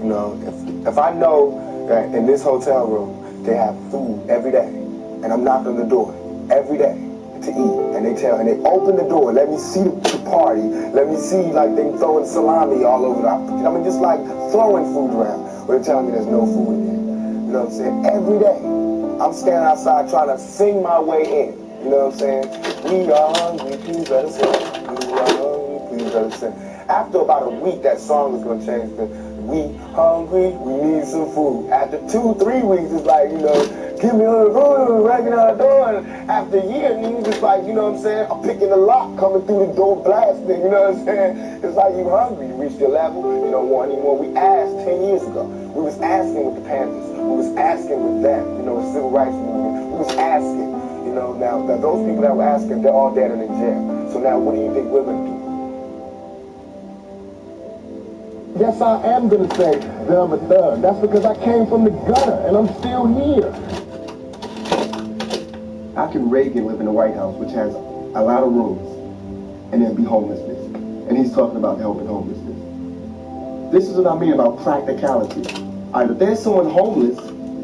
You know, if I know that in this hotel room, they have food every day, and I'm knocking on the door every day to eat, and they open the door, let me see the party, let me see like they throwing salami all over just like throwing food around, but they're telling me there's no food in here. You know what I'm saying? Every day, I'm standing outside trying to sing my way in. You know what I'm saying? We are hungry, please let us in. We are hungry, please let us in. After about a week, that song is gonna change. We hungry, we need some food. After 2-3 weeks, it's like, you know, give me a food, breaking out the door. And after a year, niggas just like, you know what I'm saying, I'm picking the lock, coming through the door blasting, you know what I'm saying? It's like you hungry, you reached your level, you don't want any more. We asked 10 years ago. We was asking with the Panthers. We was asking with them, you know, the civil rights movement. We was asking, you know, now those people that were asking, they're all dead and in jail. So now what do you think we're going to do? Yes, I am going to say that I'm a thug. That's because I came from the gutter, and I'm still here. How can Reagan live in the White House, which has a lot of rooms, and then be homelessness? And he's talking about helping homelessness. This is what I mean about practicality. All right, if there's someone homeless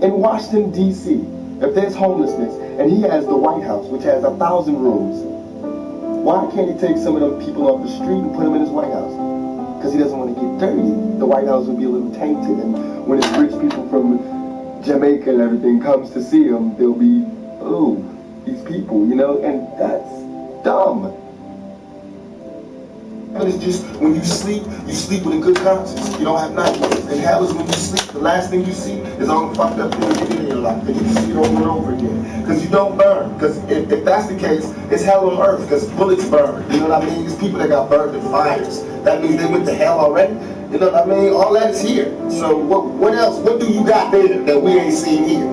in Washington, D.C., if there's homelessness, and he has the White House, which has 1,000 rooms, why can't he take some of those people off the street and put them in his White House? Because he doesn't want to get dirty. The White House would be a little tainted, and when it's rich people from Jamaica and everything comes to see him, they'll be, oh, these people, you know, and that's dumb. But it's just, when you sleep with a good conscience. You don't have nightmares. And hell is when you sleep, the last thing you see is all the fucked up things you did in your life. And you see it over and over again. Because you don't burn. Because if that's the case, it's hell on earth. Because bullets burn. You know what I mean? There's people that got burned in fires. That means they went to hell already. You know what I mean? All that is here. So what else? What do you got there that we ain't seen here?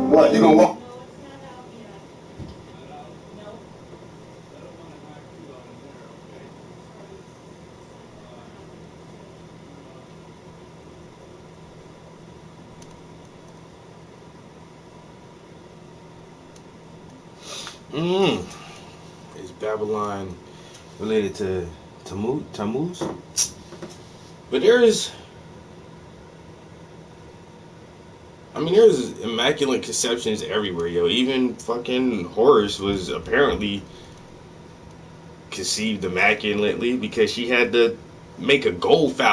What, you gonna walk? Is Babylon related to Tammuz? But there's immaculate conceptions everywhere, yo. Even fucking Horus was apparently conceived immaculately because she had to make a gold fowl.